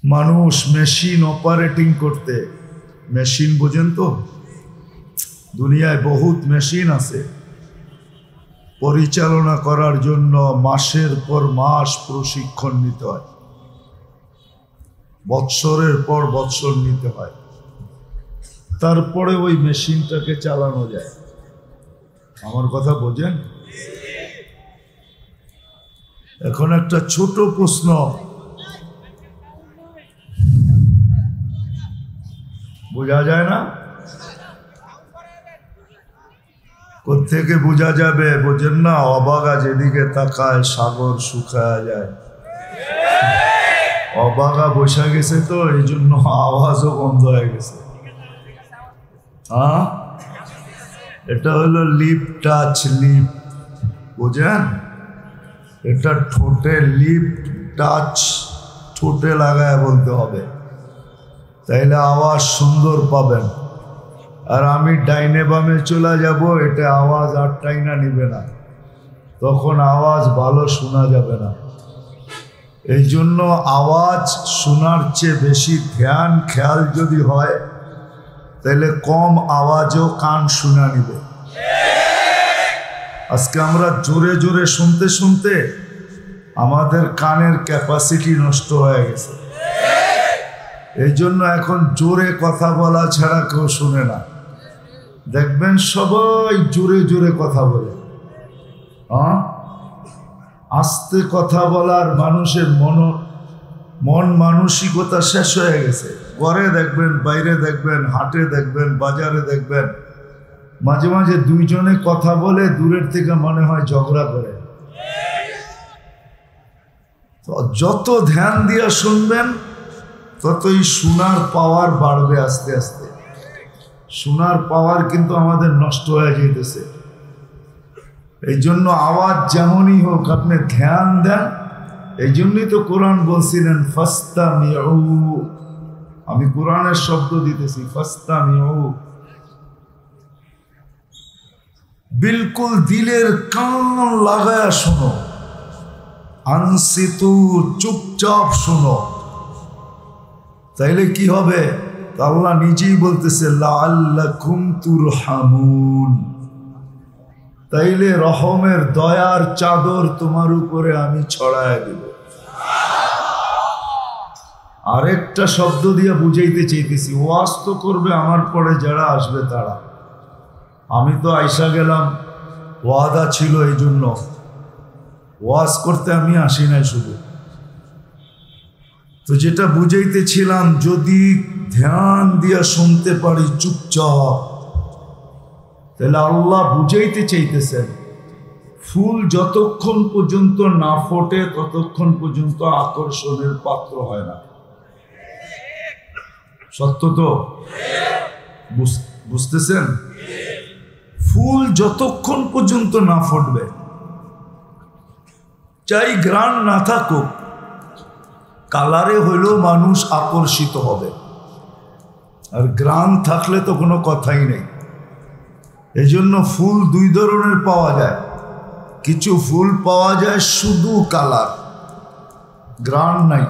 মানুষ machine operating করতে, machine বোঝেন তো, দুনিয়ায় বহুত মেশিন আছে, পরিচালনা করার জন্য মাসের পর মাস প্রশিক্ষণ নিতে হয়, বৎসরের পর বৎসর নিতে হয়, তারপরে ওই মেশিনটাকে চালানো যায়। আমার কথা বোঝেন? এখন একটা ছোট প্রশ্ন, বোঝা যায় না? কোত্থেকে বোঝা যাবে? বোঝেন না? অবাগা যেদিকে তাকায় সাগর শুকায়া যায়। অবাগা বসে গেছে তো এই জন্য আওয়াজও বন্ধ হয়ে গেছে। হ্যাঁ, এটা হলো লিপ টাচ। লিপ বোঝেন? এটা ঠোঁটে লিপ টাচ, ঠোঁটে লাগায় বলতে হবে, তাইলে আওয়াজ সুন্দর পাবেন। আর আমি ডাইনে বামে চলে যাব, এটা আওয়াজ আর টাইনা নিবে না, তখন আওয়াজ ভালো শোনা যাবে না। এই জন্য আওয়াজ শোনার চেয়ে বেশি ধ্যান খেয়াল যদি হয়, তাহলে কম আওয়াজও কান শোনা নিবে। আজকে আমরা জোরে জোরে শুনতে শুনতে আমাদের কানের ক্যাপাসিটি নষ্ট হয়ে গেছে। এই জন্য এখন জোরে কথা বলা ছাড়া কেউ শুনে না। দেখবেন সবাই জোরে জোরে কথা বলে, আস্তে কথা বলার মানুষের মন মানসিকতা শেষ হয়ে গেছে। ঘরে দেখবেন, বাইরে দেখবেন, হাটে দেখবেন, বাজারে দেখবেন, মাঝে মাঝে দুইজনে কথা বলে, দূরের থেকে মনে হয় ঝগড়া করে। তো যত ধ্যান দিয়ে শুনবেন ততই শোনার পাওয়ার বাড়বে আস্তে আস্তে। শোনার পাওয়ার কিন্তু আমাদের নষ্ট হয়ে যেতেছে। এই জন্য আওয়াজ যেমনই হোক আপনি ধ্যান দেন। এই জন্যই তো কোরআন বলছিলেন ফাস্তামিউ। আমি কোরআনের শব্দ দিতেছি, ফাস্তামিউ। বিলকুল দিলের কান লাগায়া শোনো, আনসিতু, চুপচাপ শোনো। তাইলে কি হবে? আল্লাহ নিজেই বলতেছে লাআল্লাকুম তুরহামুন, তাইলে রহমের দয়ার চাদর তোমার উপরে আমি ছড়ায় দেব। আরেকটা শব্দ দিয়ে বুঝাইতে চাইতেছি, ওয়াজ তো করবে আমার পরে যারা আসবে তারা। আমি তো আইসা গেলাম, ওয়াদা ছিল, এই জন্য ওয়াজ করতে আমি আসি নাই শুধু। তো যেটা বুঝাইতেছিলাম, যদি ধ্যান দিয়া শুনতে পারি চুপচাপ, তাহলে আল্লাহ বুঝাইতে চাইতেছেন ফুল যতক্ষণ পর্যন্ত না ফোটে ততক্ষণ পর্যন্ত আকর্ষণের পাত্র হয় না। সত্য তো? বুঝতেছেন? ফুল যতক্ষণ পর্যন্ত না ফুটবে, চাই ঘ্রাণ না থাকুক, কালারে হইলেও মানুষ আকর্ষিত হবে। আর ঘ্রাণ থাকলে তো কোনো কথাই নেই। এই জন্য ফুল দুই ধরনের পাওয়া যায়। কিছু ফুল পাওয়া যায় শুধু কালার, ঘ্রাণ নাই।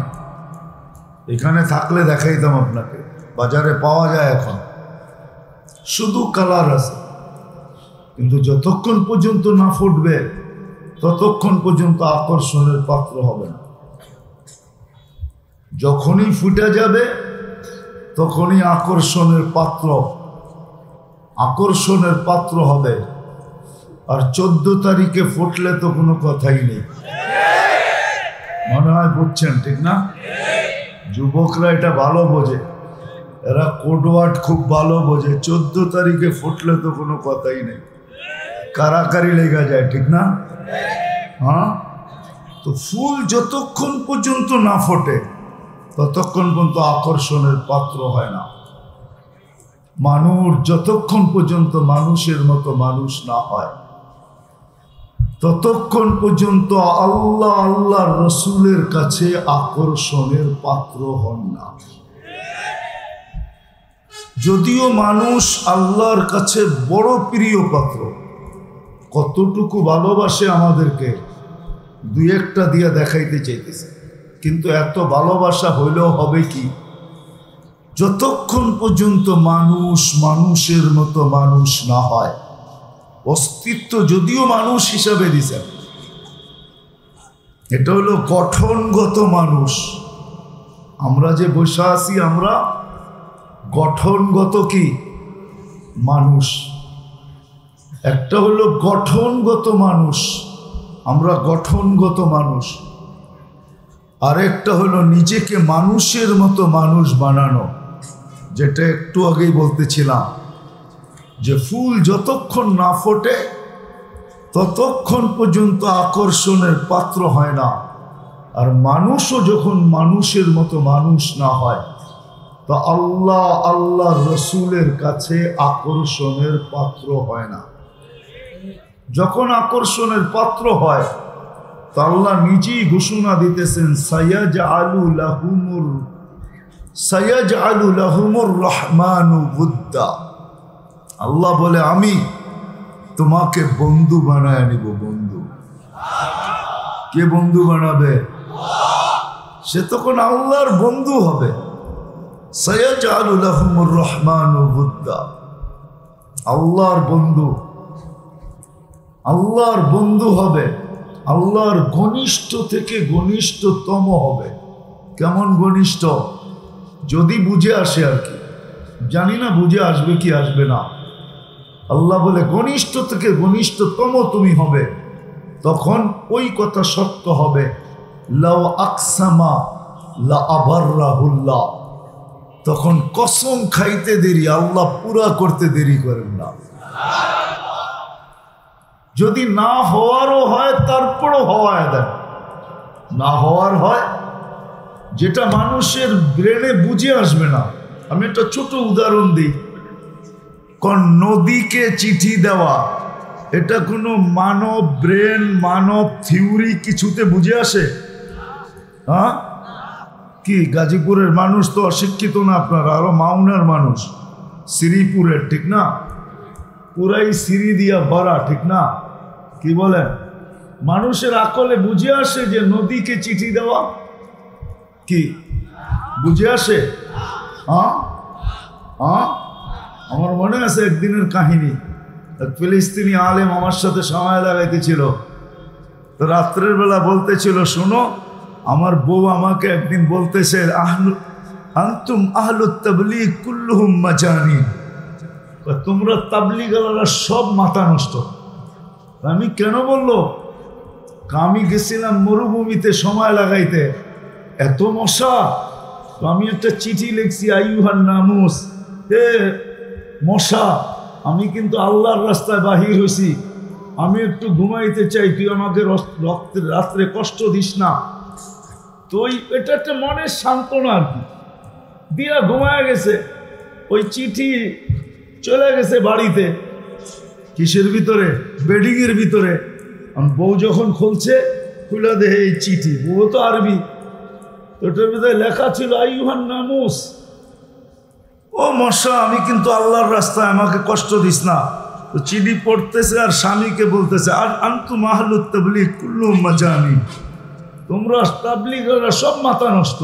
এখানে থাকলে দেখাইতাম আপনাকে, বাজারে পাওয়া যায় এখন, শুধু কালার আছে। কিন্তু যতক্ষণ পর্যন্ত না ফুটবে ততক্ষণ পর্যন্ত আকর্ষণের পাত্র হবে না। যখনই ফুটে যাবে তখনই আকর্ষণের পাত্র হবে। আর 14 তারিখে ফুটলে তো কোনো কথাই নেই। মনে হয় বুঝছেন, ঠিক না? যুবকরা এটা ভালো বোঝে, এরা কোডওয়ার্ড খুব ভালো বোঝে। 14 তারিখে ফুটলে তো কোনো কথাই নেই, কারাকারি লেগে যায়, ঠিক না? হ্যাঁ, তো ফুল যতক্ষণ পর্যন্ত না ফোটে ততক্ষণ পর্যন্ত আকর্ষণের পাত্র হয় না। মানুষ যতক্ষণ পর্যন্ত মানুষের মতো মানুষ না হয় ততক্ষণ পর্যন্ত আল্লাহ রসুলের কাছে আকর্ষণের পাত্র হন না। যদিও মানুষ আল্লাহর কাছে বড় প্রিয় পাত্র, কতটুকু ভালোবাসে আমাদেরকে দুই একটা দিয়া দেখাইতে চাইতেছে। কিন্তু এত ভালোবাসা হইলেও হবে কি, যতক্ষণ পর্যন্ত মানুষ মানুষের মতো মানুষ না হয়। অস্তিত্ব যদিও মানুষ হিসাবে দিছেন, এটা হলো গঠনগত মানুষ। আমরা যে বসে আছি আমরা গঠনগত কি মানুষ। একটা হলো গঠনগত মানুষ, আমরা গঠনগত মানুষ। আরেকটা হলো নিজেকে মানুষের মতো মানুষ বানানো, যেটা একটু আগেই বলতেছিলাম যে ফুল যতক্ষণ না ফোটে ততক্ষণ পর্যন্ত আকর্ষণের পাত্র হয় না, আর মানুষও যখন মানুষের মতো মানুষ না হয় তো আল্লাহ রসুলের কাছে আকর্ষণের পাত্র হয় না। যখন আকর্ষণের পাত্র হয় তো আল্লাহ নিজেই ঘোষণা দিতেছেন সায়াজআলু লাহুমুর রহমানু বুদ্দা। আল্লাহ বলে আমি তোমাকে বন্ধু বানায় নিব। বন্ধু কে বন্ধু বানাবে? সে তখন আল্লাহর বন্ধু হবে। সায়াজআলু লাহুমুর রহমানু বুদ্দা, আল্লাহর বন্ধু, আল্লাহর বন্ধু হবে, আল্লাহর ঘনিষ্ঠ থেকে ঘনিষ্ঠতম হবে। কেমন ঘনিষ্ঠ? যদি বুঝে আসে আর কি, জানি না বুঝে আসবে কি আসবে না। আল্লাহ বলে ঘনিষ্ঠ থেকে ঘনিষ্ঠতম তুমি হবে, তখন ওই কথা সত্য হবে। লাউ আকসামা লা আবাররাহুল্লাহ, তখন কসম খাইতে দেরি, আল্লাহ পুরা করতে দেরি করেন না। যদি না হওয়ারও হয় তারপরও হওয়ায় দেন। না হওয়ার হয় যেটা মানুষের ব্রেনে বুঝে আসবে না। আমি একটা ছোট উদাহরণ দিই। কোন নদীকে চিঠি দেওয়া, এটা কোনো মানব ব্রেন, মানব থিওরি কিছুতে বুঝে আসে? হ্যাঁ, কি গাজীপুরের মানুষ তো অশিক্ষিত না আপনারা, আরো মাওনার মানুষ, শ্রীপুরের, ঠিক না? পুরাই সিঁড়ি দিয়া ভরা, ঠিক না? কি বলেন? মানুষের আকলে বুঝে আসে যে নদীকে চিঠি দেওয়া কি বুঝে আসে? হ্যাঁ হ্যাঁ, আমার মনে আছে একদিনের কাহিনী। এক ফিলিস্তিনি আলেম আমার সাথে সময় লাগাইতেছিল, তো রাত্রের বেলা বলতেছিল, শোনো আমার বউ আমাকে একদিন বলতেছে, আনতুম আহলুত তাবলীগ কুল্লুহুম মাজানিন, তোমরা তাবলীগওয়ালারা সব মাথা নষ্ট। আমি কেন বললো? আমি গেছিলাম মরুভূমিতে সময় লাগাইতে, এত মশা, তো আমি একটা চিঠি লিখছি, আইয়ুহান নামুস, হে মশা, আমি কিন্তু আল্লাহর রাস্তায় বাহির হয়েছি, আমি একটু ঘুমাইতে চাই, তুই আমাকে রাত্রে কষ্ট দিস না। তো এটা একটা মনের সান্ত্বনা আর কি, দিয়া ঘুমায় গেছে। ওই চিঠি চলে গেছে বাড়িতে, কিসের ভিতরে? বেডিংয়ের ভিতরে। বউ যখন খুলছে, খুলে দেহে এই চিঠি, বউ তো আরবি, ওটার ভিতরে লেখা ছিল আইয়ুহান নামুস, ও মশা, আমি কিন্তু আল্লাহর রাস্তায়, আমাকে কষ্ট দিস না। তো চিঠি পড়তেছে আর স্বামীকে বলতেছে, আর আনতুম আহলুত তাবলীগ কুল্লুহুম মাজানিন, তোমরা তাবলীগরা সব মাথা নষ্ট।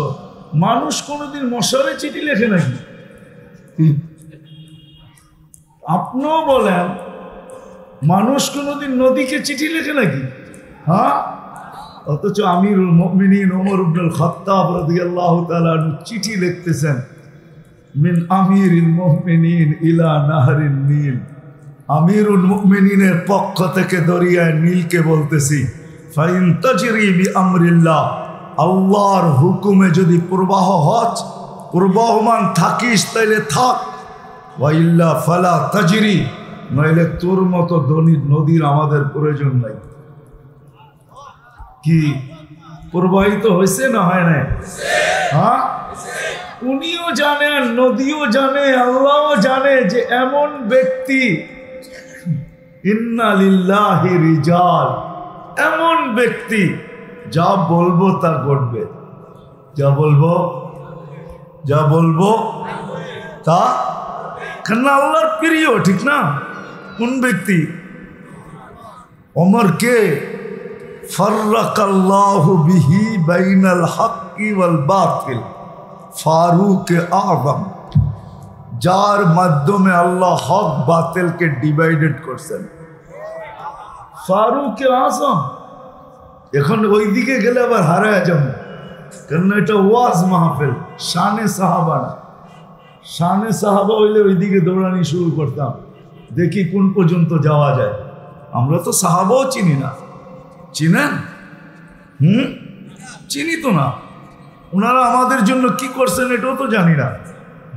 মানুষ কোনোদিন মশারে চিঠি লেখে নাকি? আপনিও বলেন, মানুষ কোনোদিন নদীকে চিঠি লেখে নাকি? হ্যাঁ, অথচ আমিরুল মুমিনিন ওমর ইবনুল খাত্তাব রাদিয়াল্লাহু তাআলা আনহু চিঠি লিখতেছেন, মিন আমিরিল মুমিনিন ইলা নাহরিন নীল, আমিরুল মুমিনিনের পক্ষ থেকে দরিয়ায় নীলকে বলতেছি, ফাইন তাজরি বিআমরিল্লাহ, আল্লাহর হুকুমে যদি প্রবাহমান থাকিস তাইলে থাক, ওয়াইল্লা ফালা তাজরি, নইলে তোর মতো নদীর আমাদের প্রয়োজন নাই। কি প্রবাহিত হয়েছে না হয় না? হ্যাঁ, উনিও জানেন, নদীও জানে, আল্লাহও জানে যে এমন ব্যক্তি, ইন্না লিল্লাহি রিজাল, এমন ব্যক্তি যা বলবো তা ঘটবে, যা বলবো তা, কেন আল্লাহর প্রিয়, ঠিক না? কোন ব্যক্তি? ওমরকে ফাররাকাল্লাহু বিহি বাইনাল হক হক্কি ওয়াল বাতিল, ফারুক আযম, যার মাধ্যমে আল্লাহ হক বাতিলকে ডিভাইডেড করছেন। ফারুক আযম। এখন ওইদিকে গেলে আবার হারায় যাবো, কেন এটা ওয়াজ মাহফিল, শানে সাহাবা না। শানে সাহাবা হইলে ওইদিকে দৌড়ানি শুরু করতাম, দেখি কোন পর্যন্ত যাওয়া যায়। আমরা তো সাহাবাও চিনি না। চিনেন? চিনি তো না। ওনারা আমাদের জন্য কি করছেন এটাও তো জানি না।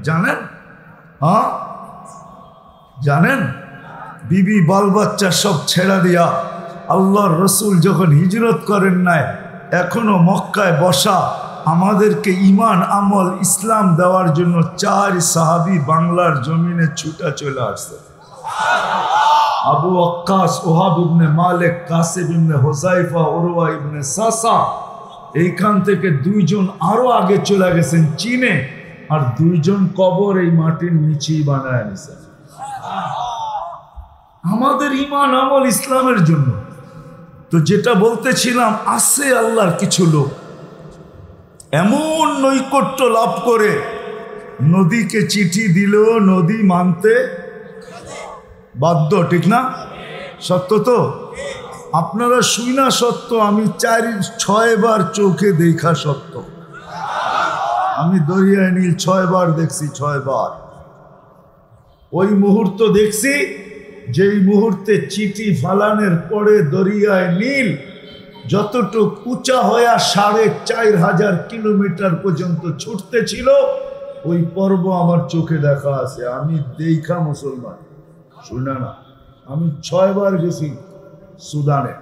জানেন? হ্যাঁ জানেন? বিবি বাল বাচ্চা সব ছেড়া দিয়া আল্লাহর রসুল যখন হিজরত করেন নাই, এখনো মক্কায় বসা আমাদেরকে ইমান আমল ইসলাম দেওয়ার জন্য 4 সাহাবী বাংলার জমিনে ছুটা চলে আসছে। আবু ওয়াক্কাস, ওহাব ইবনে মালিক, কাসিব ইবনে হুযায়ফা, উরওয়া ইবনে সাসা। এইখান থেকে 2 জন আরো আগে চলে গেছেন চীনে, আর 2 জন কবর এই মাটির নিচেই বানায় নিছেন আমাদের ইমান আমল ইসলামের জন্য। তো যেটা বলতেছিলাম, আছে আল্লাহর কিছু লোক এমন নৈকট্য লাভ করে নদীকে চিঠি দিল, নদী মানতে বাধ্য। ঠিক না? সত্য তো? আপনারা শুই না সত্য, আমি 4-6 বার চোখে দেখা সত্য। আমি দরিয়ায় নীল 6 বার দেখছি, 6 বার। ওই মুহূর্ত দেখছি যেই মুহূর্তে চিঠি ফালানের পরে দরিয়ায় নীল যতটুক উঁচা হয়ে 4500 কিলোমিটার পর্যন্ত ছুটতে ছিল, ওই পর্ব আমার চোখে দেখা আছে। আমি দেখা মুসলমান, শুনে না। আমি 6 বার গেছি সুদানে।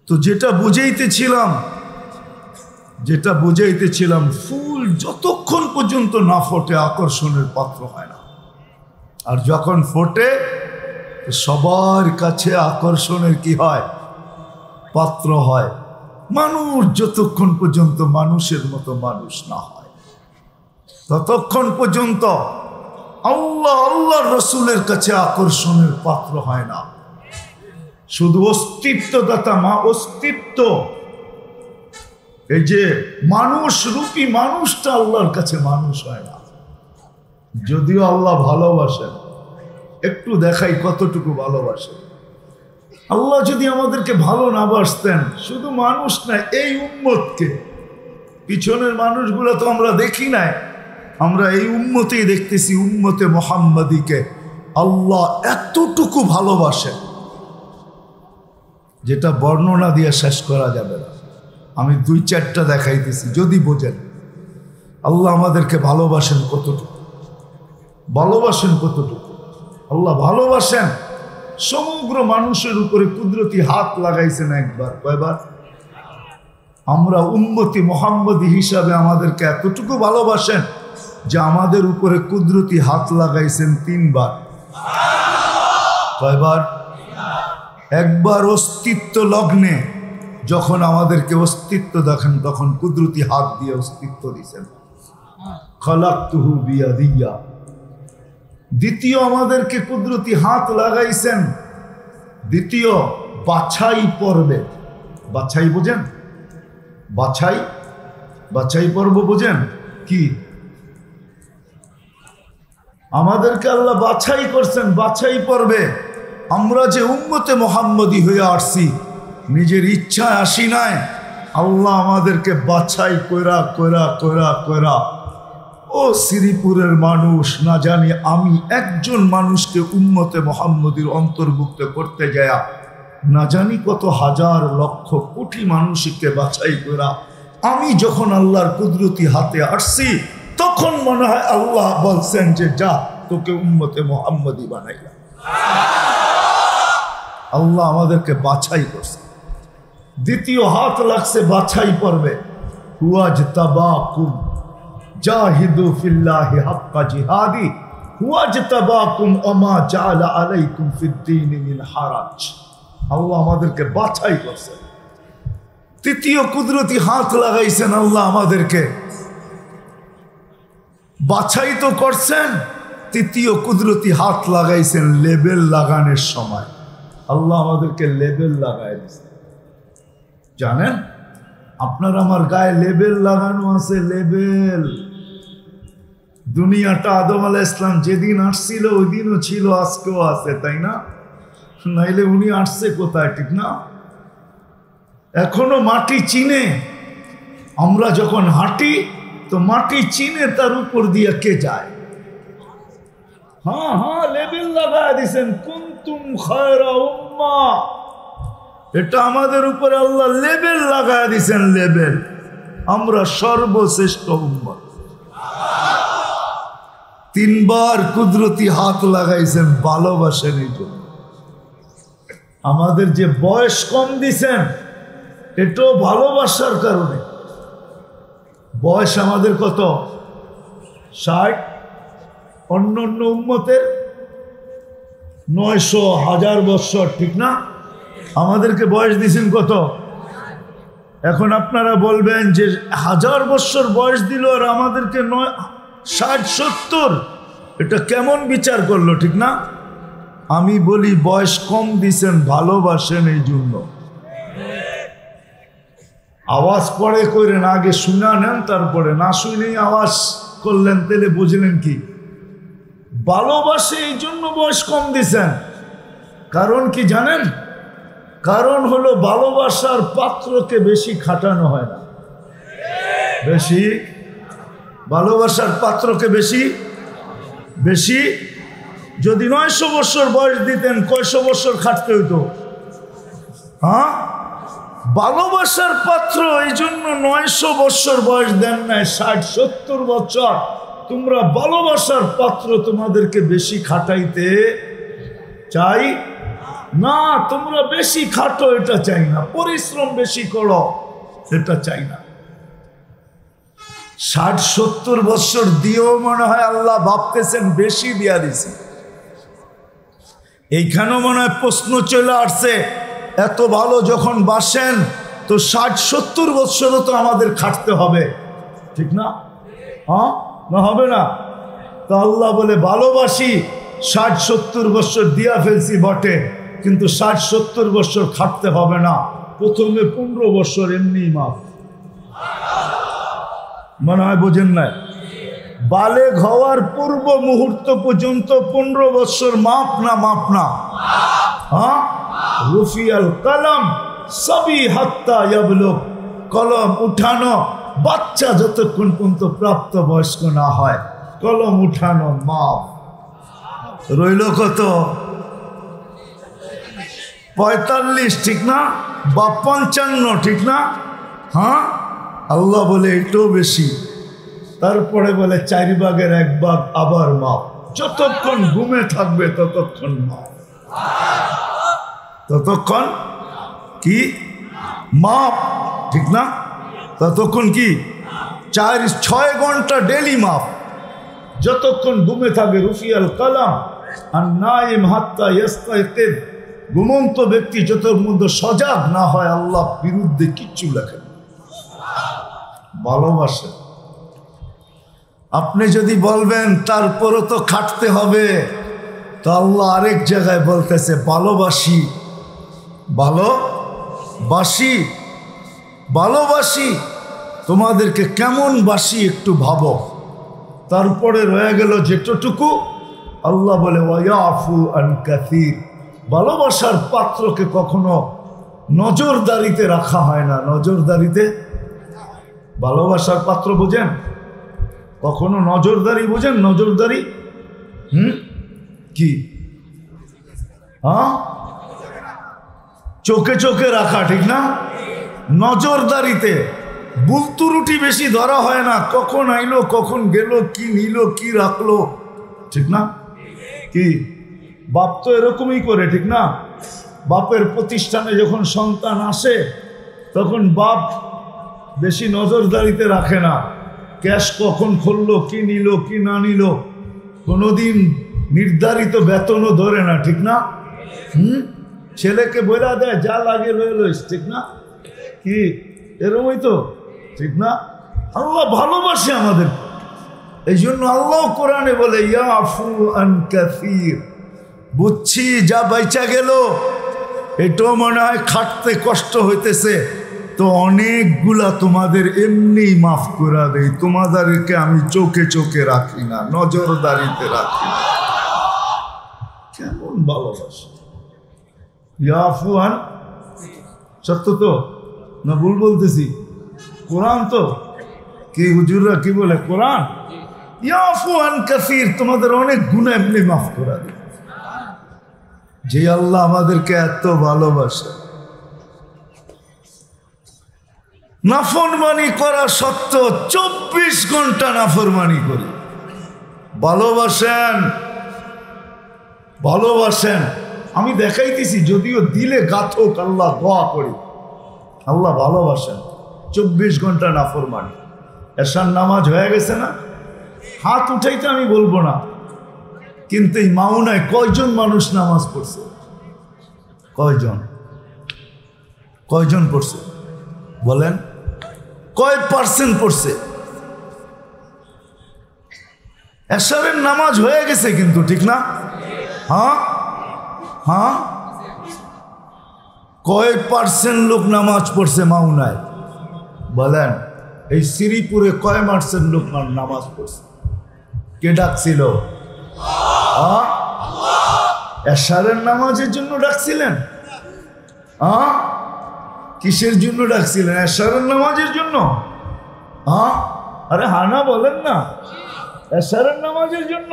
তো যেটা বুঝাইতেছিলাম, ফুল যতক্ষণ পর্যন্ত না ফোটে আকর্ষণের পাত্র হয় না, আর যখন ফোটে সবার কাছে আকর্ষণের কি হয়? পাত্র হয়। মানুষ যতক্ষণ পর্যন্ত মানুষের মতো মানুষ না হয়, ততক্ষণ পর্যন্ত আল্লাহর রসুলের কাছে আকর্ষণের পাত্র হয় না। শুধু অস্তিত্বদাতা অস্তিত্ব, এই যে মানুষ রূপী মানুষটা আল্লাহর কাছে মানুষ হয় না। যদিও আল্লাহ ভালোবাসেন, একটু দেখাই কতটুকু ভালোবাসেন। আল্লাহ যদি আমাদেরকে ভালো না বাসতেন, শুধু মানুষ না, এই উম্মতকে, পিছনের মানুষগুলো তো আমরা দেখি নাই, আমরা এই উম্মতেই দেখতেছি। উম্মতে মুহাম্মাদীকে আল্লাহ এতটুকু ভালোবাসেন যেটা বর্ণনা দিয়ে শেষ করা যাবে না। আমি 2-4টা দেখাইতেছি, যদি বোঝেন আল্লাহ আমাদেরকে ভালোবাসেন কতটুকু। আল্লাহ ভালোবাসেন। সমগ্র মানুষের উপরে কুদরতি হাত লাগাইছেন একবার। কয়বার? আমরা উম্মতি মুহাম্মদী হিসাবে আমাদেরকে এতটুকু ভালোবাসেন যে আমাদের উপরে কুদরতি হাত লাগাইছেন 3 বার। কয়বার? একবার অস্তিত্ব লগ্নে, যখন আমাদেরকে অস্তিত্ব দেখেন তখন কুদরতি হাত দিয়ে অস্তিত্ব দিয়েছেন, খালাকতুহু বিয়াদিয়া। দ্বিতীয় আমাদেরকে কুদরতি হাত লাগাইছেন দ্বিতীয় বাছাই পর্বে। বাছাই বোঝেন? বাছাই পর্ব বোঝেন কি? আমাদেরকে আল্লাহ বাছাই করছেন বাছাই পর্বে। আমরা যে উম্মতে মুহাম্মদী হয়ে আসছি, নিজের ইচ্ছায় আসি নাই, আল্লাহ আমাদেরকে বাছাই কইরা ও শ্রীপুরের মানুষ, না জানি আমি একজন মানুষকে উম্মতে মুহাম্মদীর অন্তর্ভুক্ত করতে যায় না জানি কত হাজার লক্ষ কোটি মানুষকে বাছাই করা। আমি যখন আল্লাহর কুদরতি হাতে আসছি, তখন মনে হয় আল্লাহ বলছেন যে যা, তোকে উম্মতে মুহাম্মদী বানাইলাম। আল্লাহ আমাদেরকে বাছাই করছে। দ্বিতীয় হাত লাগছে বাছাই পর্বে। হুয়াজতাবাকুম জাহিদু ফিল্লাহি হাক্কা জিহাদি হুয়াজতাবাকুম ওমা জাআলা আলাইকুম ফিদ্দীন মিন হারাজ। আল্লাহ আমাদেরকে বাছাই করছে। তৃতীয় কুদরতি হাত লাগাইছেন আল্লাহ আমাদেরকে। বাছাই তো করছেন, তৃতীয় কুদরতি হাত লাগাইছেন লেবেল লাগানোর সময়। আল্লাহ আমাদেরকে লেবেল লাগাই দিয়েছে। জানেন আপনার আমার গায়ে লেবেল লাগানো আছে, লেবেল। দুনিয়াটা আদম আলাইহিস সালাম যেদিন আসছিল ওই দিনও ছিল, আজকেও আছে, তাই না? নাইলে উনি আসছে কোথায়, ঠিক না? এখনো মাটি চিনে। আমরা যখন হাঁটি তো মাটি চিনে তার উপর দিয়ে কে যায়। হ্যাঁ হ্যাঁ, লেবেল লাগায় দিছেন, কুনতুম খায়রা উম্মাহ। এটা আমাদের উপরে আল্লাহ লেবেল লাগায় দিছেন, লেবেল। আমরা সর্বশ্রেষ্ঠ উম্মত। তিনবার কুদরতি হাত লাগাইছেন ভালোবাসেন এই জন্য। আমাদের যে বয়স কম দিছেন এটাও ভালোবাসার কারণে। বয়স আমাদের কত? 60। অন্য অন্য উম্মতের 900, 1000 বছর, ঠিক না? আমাদেরকে বয়স দিয়েছেন কত? এখন আপনারা বলবেন যে 1000 বছর বয়স দিল আর আমাদেরকে 60, 70, এটা কেমন বিচার করলো, ঠিক না? আমি বলি বয়স কম দিছেন ভালোবাসেন এই জন্য। আওয়াজ পরে করেন, আগে শুনা নেন, তারপরে না শুনেই আওয়াজ করলেন, তাহলে বুঝলেন কি? ভালোবাসে এই জন্য বয়স কম দিছেন। কারণ কি জানেন? কারণ হলো ভালোবাসার পাত্রকে বেশি খাটানো হয় না। বেশি ভালোবাসার পাত্রকে বেশি বেশি যদি 900 বছর বয়স দিতেন, কয়শো বছর খাটতে হইতো? হ্যাঁ, ভালোবাসার পাত্র এই জন্য 900 বছর বয়স দেন নাই, 60, 70 বছর। তোমরা ভালোবাসার পাত্র, তোমাদেরকে বেশি খাটাইতে চাই না। তোমরা বেশি খাটো এটা চাই না, পরিশ্রম বেশি করো এটা চাই না। 60, 70 বছর দিয়েও মনে হয় আল্লাহ ভাবতেছেন বেশি দিয়া দিছে। এইখানেও মনে হয় প্রশ্ন চলে আসছে, এত ভালো যখন বাসেন তো 60, 70 বছরও তো আমাদের খাটতে হবে, ঠিক না? হ্যাঁ না, হবে না? তো আল্লাহ বলে ভালোবাসি, 60, 70 বছর দিয়া ফেলছি বটে, কিন্তু 60, 70 বছর খাটতে হবে না, প্রথমে 15 বছর এমনি মাপ। মনে হয় বোঝেন নাই? বালেগ হওয়ার পূর্ব মুহূর্ত পর্যন্ত 15 বছর মাপ না? মাপ না? হ্যাঁ, রুফিয়াল কলম সবই হাত্তা ইয়াবলুগ, কলম উঠানো বাচ্চা যতক্ষণ পর্যন্ত প্রাপ্ত বয়স্ক না হয়, কলম উঠানো মাপ। রইল কত? 45, ঠিক না? বা 55, ঠিক না? হ্যাঁ, আল্লাহ বলে এটাও বেশি। তারপরে বলে 4 ভাগের 1 ভাগ আবার মাপ। যতক্ষণ ঘুমে থাকবে ততক্ষণ মাপ, ততক্ষণ কি মাপ, ঠিক না? ততক্ষণ কি 4-6 ঘন্টা ডেলি মাপ, যতক্ষণ ঘুমে থাকবে। রুফিয়াল কালাম আর নাইম হাত্তা ইয়াস্তাইকিদ, ঘুমন্ত ব্যক্তি যতক্ষণ মধ্যে সজাগ না হয় আল্লাহ বিরুদ্ধে কিচ্ছু লেখেন। ভালোবাসে। আপনি যদি বলবেন তারপরও তো খাটতে হবে, তো আল্লাহ আরেক জায়গায় বলতেছে ভালোবাসি, ভালোবাসি, ভালোবাসি, তোমাদেরকে কেমন বাসি একটু ভাবো। তারপরে রয়ে গেল যেটুকু, আল্লাহ বলে ওয়ায়াফু আন কাসীর। ভালোবাসার পাত্রকে কখনো নজরদারিতে রাখা হয় না। নজরদারিতে, ভালোবাসার পাত্র বোঝেন? কখনো নজরদারি বোঝেন? নজরদারি কি? হ্যাঁ, চোখে চোখে রাখা, ঠিক না? নজরদারিতে বুলতুরুটি বেশি ধরা হয় না, কখন আইলো কখন গেল, কি নিল কি রাখলো, ঠিক না? কি বাপ তো এরকমই করে, ঠিক না? বাপের প্রতিষ্ঠানে যখন সন্তান আসে তখন বাপ বেশি নজরদারিতে রাখে না, ক্যাশ কখন খুললো, কি নিল কি না নিল, কোনোদিন নির্ধারিত বেতনও ধরে না, ঠিক না? ছেলেকে বলে দেয় যা লাগে লইস, ঠিক না? কি এরকমই তো, ঠিক না? আল্লাহ ভালোবাসে আমাদের, এই জন্য আল্লাহ কোরআনে বলে ইয়াফু আন কাসীর। বুঝছি যা বাইচা গেল এটাও মনে হয় খাটতে কষ্ট হইতেছে, তো অনেকগুলা তোমাদের এমনি মাফ করে দেই, তোমাদেরকে আমি চোখে চোখে রাখি না, নজরদারিতে রাখি না। কেমন ভালোবাসা! ইয়াফুয়ান, সত্য তো না ভুল বলতেছি? কোরআন তো, কি হুজুররা কি বলে কোরআন? ইয়াফুয়ান কাসীর, তোমাদের অনেক গুনাহ এমনি মাফ করে দেই। যে আল্লাহ আমাদেরকে এত ভালোবাসে, নাফরমানি করা সত্ত্বেও 24 ঘন্টা নাফরমানি করি। ভালোবাসেন, ভালোবাসেন। আমি দেখাইতেছি, যদিও দিলে গাথক, আল্লাহ দোয়া করি, আল্লাহ ভালোবাসেন। 24 ঘন্টা নাফরমানি। এশার নামাজ হয়ে গেছে না? হাত উঠাইতে আমি বলবো না, কিন্তু এই মাউনায় কয়জন মানুষ নামাজ পড়ছে? কয়জন? কয়জন পড়ছে বলেন? কয় পার্সেন্ট পড়ছে? এশারের নামাজ হয়ে গেছে কিন্তু, ঠিক না? হ্যাঁ হ্যাঁ, কয় পার্সেন্ট লোক নামাজ পড়ছে মাউনায় বলেন? এই শ্রীপুরে কয় পার্সেন্ট লোক নামাজ পড়ছে? কে ডাকছিল? এশারের নামাজের জন্য ডাকছিলেন? কিসের জন্য ডাকছিলেন? এশারের নামাজের জন্য? আরে হানা বলেন না, এশারের নামাজের জন্য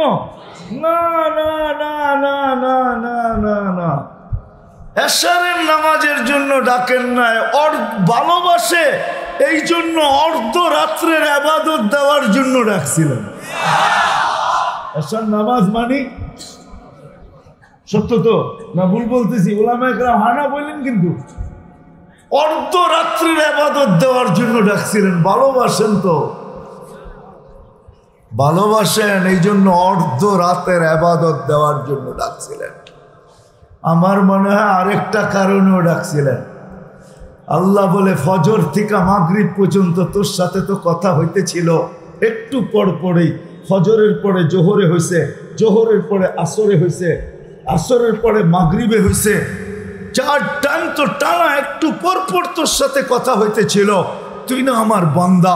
না, না না না না না না না, এশারের নামাজের জন্য ডাকেন নাই। ভালোবাসে এই জন্য অর্ধ রাত্রের ইবাদত দেওয়ার জন্য ডাকছিলেন। এশার নামাজ মানি, সত্য তো না ভুল বলতেছি? উলামায়ে কেরাম হানা বললেন, কিন্তু অর্ধ রাত্রির ইবাদত দেওয়ার জন্য ডাকছিলেন। ভালোবাসেন তো, ভালোবাসেন এই জন্য অর্ধ রাতের ইবাদত দেওয়ার জন্য ডাকছিলেন। আমার মনে হয় আরেকটা কারণেও ডাকছিলেন। আল্লাহ বলে, ফজর থেকে মাগরিব পর্যন্ত তোর সাথে তো কথা হইতেছিল, একটু পর পরেই ফজরের পরে জোহরে হয়েছে, জোহরের পরে আসরে হয়েছে, আসরের পরে মাগরিবে হয়েছে, 4 টাইম তো টানা একটু পর পর তোর সাথে কথা হইতেছিল। তুই না আমার বান্দা,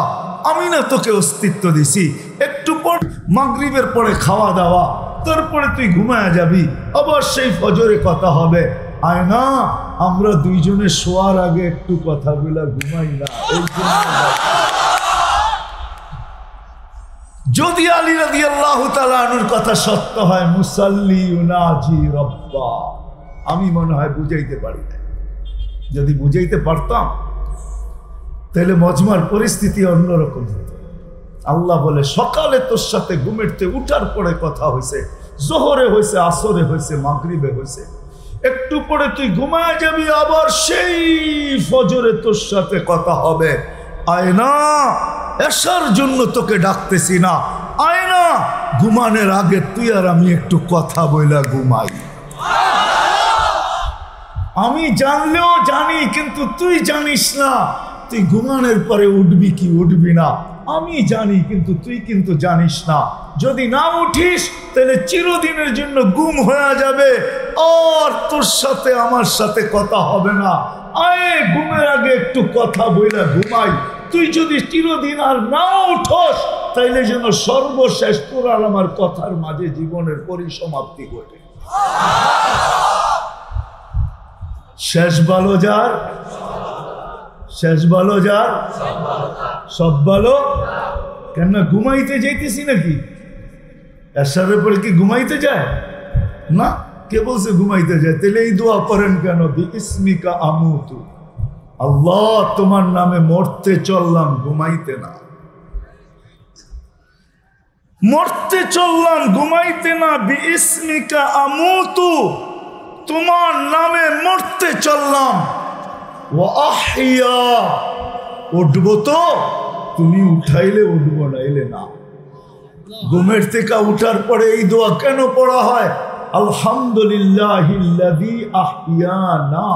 আমি না তোকে অস্তিত্ব দিছি। একটু পর মাগরিবের পরে খাওয়া দাওয়া, তারপরে তুই ঘুমায়া যাবি, আবার সেই ফজরে কথা হবে। আয় না, আমরা দুইজনে শোয়ার আগে একটু কথা বলে ঘুমাই না? এই যদি আলী রাদিয়াল্লাহু তাআলা আনহুর কথা সত্য হয়, মুসাল্লি ইউনাজি রব্বা, আমি মনে হয় বুঝাইতে পারি না। যদি বুঝাইতে পারতাম তাহলে মজমার পরিস্থিতি অন্যরকম হতো। আল্লাহ বলে, সকালে তোর সাথে ঘুমেরতে উঠার পরে কথা হয়েছে, জোহরে হয়েছে, আসরে হয়েছে, মাগরিবে হয়েছে, একটু পরে তুই ঘুমায় যাবি, আবার সেই ফজরে তোর সাথে কথা হবে। আয় না, এশার জন্য তোকে ডাকতেছি না, আয় না, ঘুমানোর আগে তুই আর আমি একটু কথা বইলা ঘুমাই। আমি জানলেও জানি, কিন্তু তুই জানিস না তুই ঘুমানোর পরে উঠবি কি উঠবি না। আমি জানি, কিন্তু তুই কিন্তু জানিস না। যদি না উঠিস তাহলে চিরদিনের জন্য গুম হয়ে যাবে, আর তোর সাথে আমার সাথে কথা হবে না। আয়, ঘুমের আগে একটু কথা বইলা ঘুমাই। তুই যদি চিরদিন আর না উঠোস, তাইলে যেন সর্বশেষ তোর আর আমার কথার মাঝে জীবনের পরিসমাপ্তি ঘটে। শেষ ভালো যার, শেষ ভালো যার, সব ভালো। কেন ঘুমাইতে যাইতেছি নাকি? এশারের পরে কি ঘুমাইতে যায় না? কে বলছে ঘুমাইতে যায়? তাহলে এই দোয়া করেন কেন? বিইসমিকা আমুতু, আল্লাহ তোমার নামে মরতে চললাম, ঘুমাইতে না। মরতে চললাম, ঘুমাইতে না। বিইসমিকা আমুতু, তোমার নামে মরতে চললাম। ওয়া আহইয়া, উঠবো তো, তুমি উঠাইলে উঠবো, নাইলে না। ঘুমের থেকে উঠার পরে এই দোয়া কেন পড়া হয়? আলহামদুলিল্লাহিল্লাযী আহইয়ানা,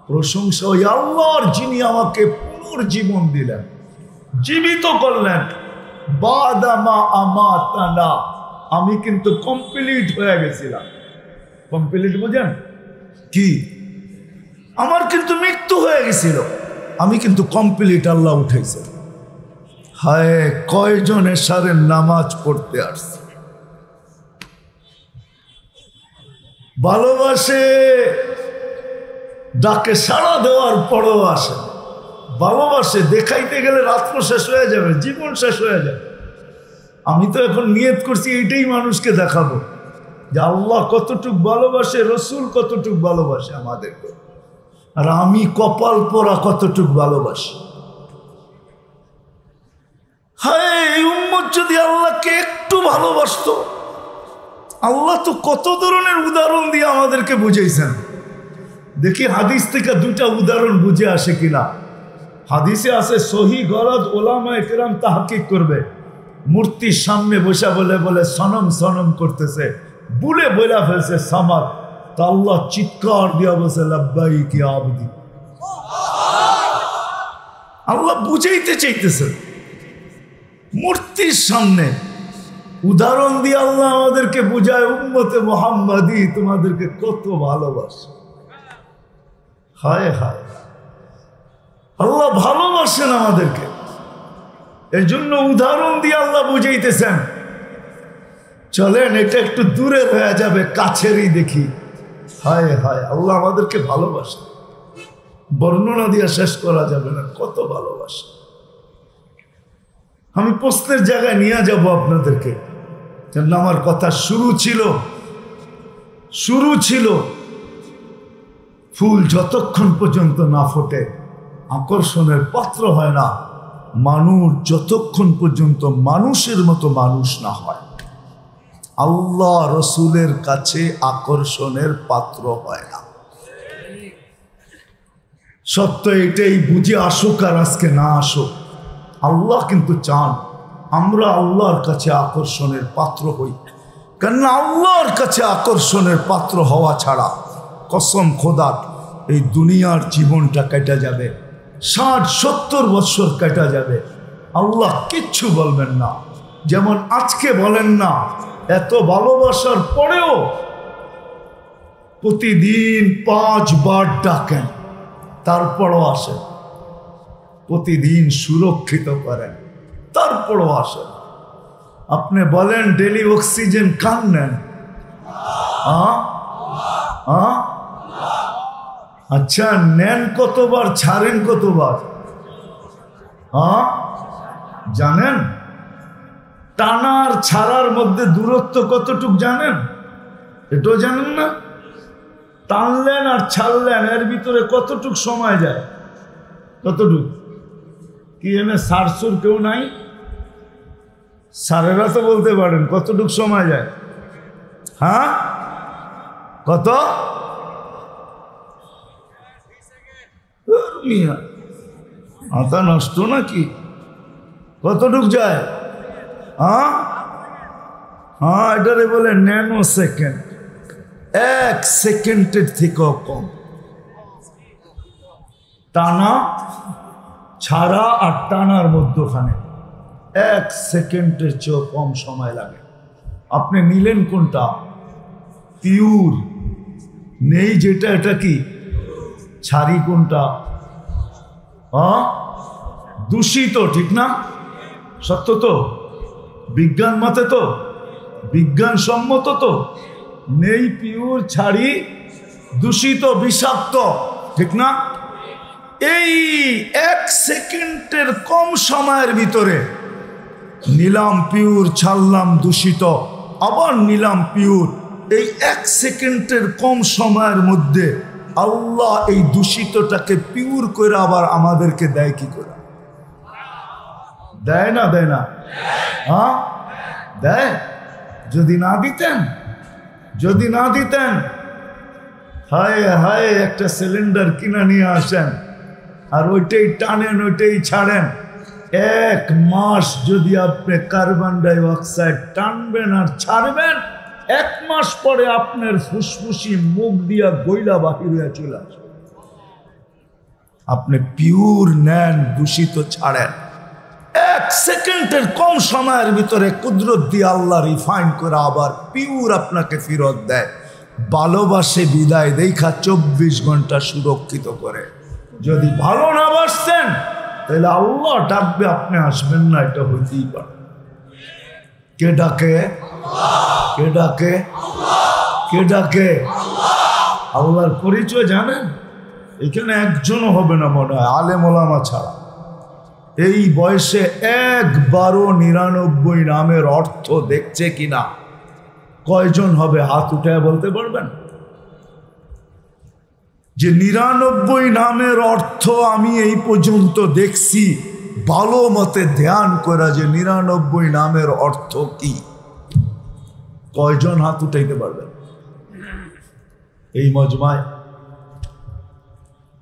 প্রশংসা ওই আল্লাহর যিনি আমাকে পুনর্জীবন দিলেন, জীবিত করলেন। বাদামা আমাতানা, আমি কিন্তু কমপ্লিট হয়ে গেছিলাম। কমপ্লিট বুঝেন কি? আমার কিন্তু মৃত্যু হয়ে গেছিল, আমি কিন্তু কমপ্লিট, আল্লাহ উঠেছে। হায়, কয়জন এশারের নামাজ পড়তে আসছে, ভালোবাসে, ডাকে সাড়া দেওয়ার পরও আসে, ভালোবাসে, দেখাইতে গেলে রাত্র শেষ হয়ে যাবে, জীবন শেষ হয়ে যাবে। আমি তো এখন নিয়ত করছি এইটাই মানুষকে দেখাবো যে আল্লাহ কতটুক ভালোবাসে, রসুল কতটুক ভালোবাসে আমাদেরকে, আর আমি কপাল পোড়া কতটুক ভালোবাসি। হায়, এই উম্মত যদি আল্লাহকে একটু ভালোবাসতো, আল্লাহ তো কত ধরনের উদাহরণ দিয়ে আমাদেরকে বুঝাইছেন। দেখি হাদিস থেকে দুইটা উদাহরণ বুঝে আসে কিনা। হাদিসে আছে সহি গরজ, ওলামায়ে কেরাম তাহকিক করবে। মূর্তির সামনে বসে বলে বলে সনম সনম করতেছে, বুলে বইলা ফেলছে সামাদ, তা আল্লাহ চিৎকার দিয়া বলছে লাব্বাইক ইয়া আবদি। আল্লাহ বুঝাইতে চাইতেছে মূর্তির সামনে, উদাহরণ দিয়ে আল্লাহ আমাদেরকে বুঝায় উম্মতে মুহাম্মাদি তোমাদেরকে কত ভালোবাসে। হায় হায়, আল্লাহ ভালোবাসেন আমাদেরকে, এর জন্য উদাহরণ দিয়ে আল্লাহ বুঝাইতেছেন। চলেন এটা একটু দূরে হয়ে যাবে, কাছেরই দেখি। হায় হায়, আল্লাহ আমাদেরকে ভালোবাসে, বর্ণনা দিয়ে শেষ করা যাবে না, কত ভালোবাসে। আমি প্রশ্নের জায়গায় নিয়ে যাব আপনাদেরকে। আমার কথা শুরু ছিল ফুল যতক্ষণ পর্যন্ত না ফোটে আকর্ষণের পাত্র হয় না, মানুষ যতক্ষণ পর্যন্ত মানুষের মতো মানুষ না হয় আল্লাহ রসুলের কাছে আকর্ষণের পাত্র হয় না। সত্য এটাই, বুঝে আসুক আর আজকে না আসুক, আল্লাহ কিন্তু চান আমরা আল্লাহর কাছে আকর্ষণের পাত্র হই। কেননা আল্লাহর কাছে আকর্ষণের পাত্র হওয়া ছাড়া কসম খোদার এই দুনিয়ার জীবনটা কেটে যাবে, 60-70 বছর কেটে যাবে, আল্লাহ কিচ্ছু বলবেন না। যেমন আজকে বলেন না, এত ভালোবাসার পরেও প্রতিদিন 5 বার ডাকেন, তারপরও আসেন, প্রতিদিন সুরক্ষিত করেন, তারপরও আসেন। আপনি বলেন ডেলি অক্সিজেন কান নেন? আচ্ছা, নেন কতবার, ছাড়েন কতবার? জানেন? টানার ছাড়ার মধ্যে দূরত্ব কতটুক জানেন? এটাও জানেন না? টানলেন আর ছাড়লেন এর ভিতরে কতটুক সময় যায়? কতটুক? কি এনে সারসুর কেউ নাই? সারেরা তো বলতে পারেন কতটুক সময় যায়? হ্যাঁ, কত? মাথা নষ্ট নাকি? কতটুক যায়? হ্যাঁ, এটারে বলে ন্যানো সেকেন্ড, 1 সেকেন্ডের থেকেও কম। টানা ছাড়া আর টানার মধ্যখানে 1 সেকেন্ডের চেয়েও কম সময় লাগে। আপনি নিলেন কোনটা? পিওর নেই যেটা, এটা কি? ছাড়ি কোনটা? দূষিত, ঠিক না? সত্য তো? বিজ্ঞান মতে তো, বিজ্ঞান সম্মত তো? নেই পিওর, ছাড়ি দূষিত, বিষাক্ত, ঠিক না? এই 1 সেকেন্ডের কম সময়ের ভিতরে নিলাম পিওর, ছাড়লাম দূষিত, আবার নিলাম পিওর। এই 1 সেকেন্ডের কম সময়ের মধ্যে আল্লাহ এই দূষিতটাকে পিওর করে আবার আমাদেরকে দেয় কি করে? দেয় না? দেয় না? হ্যাঁ দেয়। যদি না দিতেন, হায় হায়, একটা সিলিন্ডার কিনা নিয়ে আসেন আর ওইটাই টানেন, ওইটাই ছাড়েন। 1 মাস যদি আপনি কার্বন ডাই অক্সাইড টানবেন আর ছাড়বেন, 1 মাস পরে আপনার ফুসফুসি মুখ দিয়া গইলা বাহির হয়ে চলে আসবে। আপনি পিওর নেন, দূষিত ছাড়েন, 1 সেকেন্ডের কম সময়ের ভিতরে কুদরত দিয়ে আল্লাহ রিফাইন করে আবার পিওর আপনাকে ফেরত দেয়। ভালোবাসে বিদায় দেখা 24 ঘন্টা সুরক্ষিত করে। যদি ভালো না বাসতেন তাহলে আল্লাহ ডাকবে, আপনি আসবেন না, এটা হইতেই পারে। কে ডাকে? কে ডাকে? কে ডাকে? আল্লাহর পরিচয় জানেন? এখানে একজনও হবে না মনে হয় আলেম ওলামা ছাড়া। এই বয়সে একবারও 99 নামের অর্থ দেখছে কিনা কয়জন হবে? হাত উঠে বলতে পারবেন যে 99 নামের অর্থ আমি এই পর্যন্ত দেখছি? ভালো মতে ধ্যান করা যে 99 নামের অর্থ কি, কয়জন হাত উঠাইতে পারবেন? এই মজমায়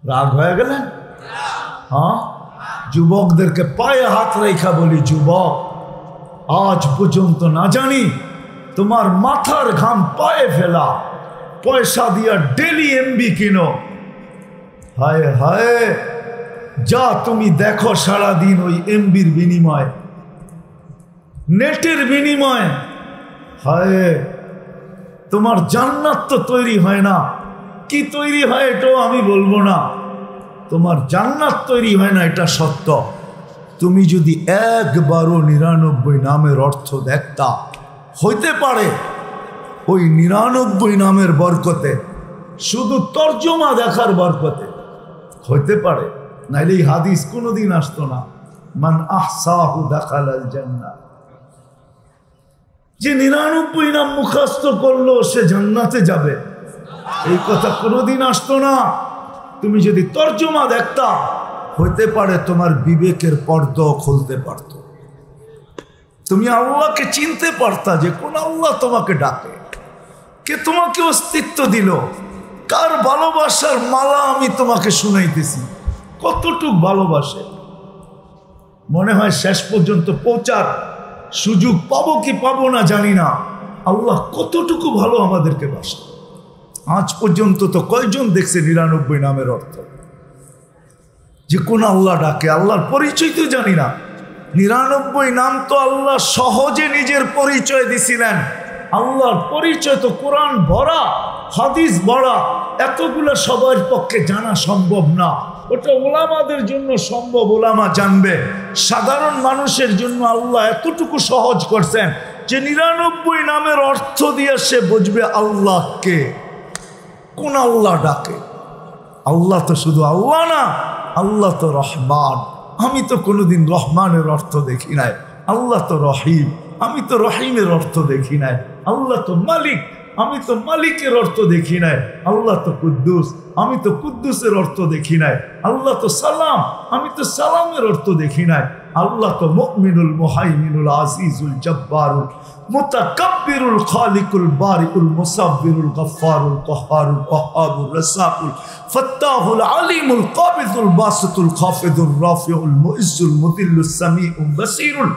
রাগ হয়ে গেলেন? হ্যাঁ, যুবকদেরকে পায়ে হাত রেখা বলি, যুবক আজ পর্যন্ত না জানি তোমার মাথার ঘাম পায়ে ফেলা, পয়সা দিয়া ডেলি এমবি কিনো, হায় হায় যা তুমি দেখো সারাদিন ওই এমবির বিনিময়, নেটের বিনিময়, হায় তোমার জান্নাত তো তৈরি হয় না। কি তৈরি হয় এটাও আমি বলবো না, তোমার জান্নাত তৈরি হয় না, এটা সত্য। তুমি যদি একবারও 99 নামের অর্থ দেখতা, হইতে পারে ওই 99 নামের বরকতে, শুধু তর্জমা দেখার বরকতে হইতে পারে, নাইলে এই হাদিস কোনোদিন আসতো না, মান আহসাহু দাখালাল জান্নাহ। যে 99 নাম মুখস্থ করলো সে জান্নাতে যাবে, এই কথা কোনোদিন আসতো না। তুমি যদি তর্জমা দেখতা, হইতে পারে তোমার বিবেকের পর্দা খুলতে পারত, তুমি আল্লাহকে চিনতে পারতা যে কোন আল্লাহ তোমাকে ডাকে, কে তোমাকে অস্তিত্ব দিল, কার ভালোবাসার মালা আমি তোমাকে শুনাইতেছি, কতটুক ভালোবাসে। মনে হয় শেষ পর্যন্ত পৌঁছার সুযোগ পাবো কি পাবো না জানি না, আল্লাহ কতটুকু ভালো আমাদেরকে বাসে। আজ পর্যন্ত তো কয়জন দেখছে 99 নামের অর্থ, যে কোন আল্লাহ ডাকে, আল্লাহর পরিচয় তো জানি না। 99 নাম তো আল্লাহ সহজে নিজের পরিচয় দিছিলেন। আল্লাহর পরিচয় তো কোরআন ভরা, হাদিস ভরা, এতগুলো সবার পক্ষে জানা সম্ভব না। ওটা ওলামাদের জন্য সম্ভব, ওলামা জানবে। সাধারণ মানুষের জন্য আল্লাহ এতটুকু সহজ করছেন যে 99 নামের অর্থ দিয়ে সে বুঝবে আল্লাহকে, কোন আল্লাহ ডাকে। আল্লাহ তো শুধু আল্লাহ না, আল্লাহ তো রহমান। আমি তো কোনোদিন রহমানের অর্থ দেখি নাই। আল্লাহ তো রহিম, আমি তো রহিমের অর্থ দেখি নাই। আল্লাহ তো মালিক, আমি তো মালিকের অর্থ দেখি নাই। আল্লাহ তো কুদ্দুস, আমি তো কুদ্দুসের অর্থ দেখি নাই। আল্লাহ তো সালাম, আমি তো সালামের অর্থ দেখি নাই। আল্লাহ তো মুমিনুল মুহাইমিনুল আজিজুল জব্বারুল মুতাকাব্বিরুল খালিকুল বারিকুল মুসাব্বিরুল গফফারুল কহ্হারুল ওয়াহ্হাবুর রাসাকুল ফাত্তাহুল আলিমুল কাবিদুল বাসিতুল খাফিদুর রাফিউল মুইজ্জুল মুদিল্লুস সামিউল বাসীরুল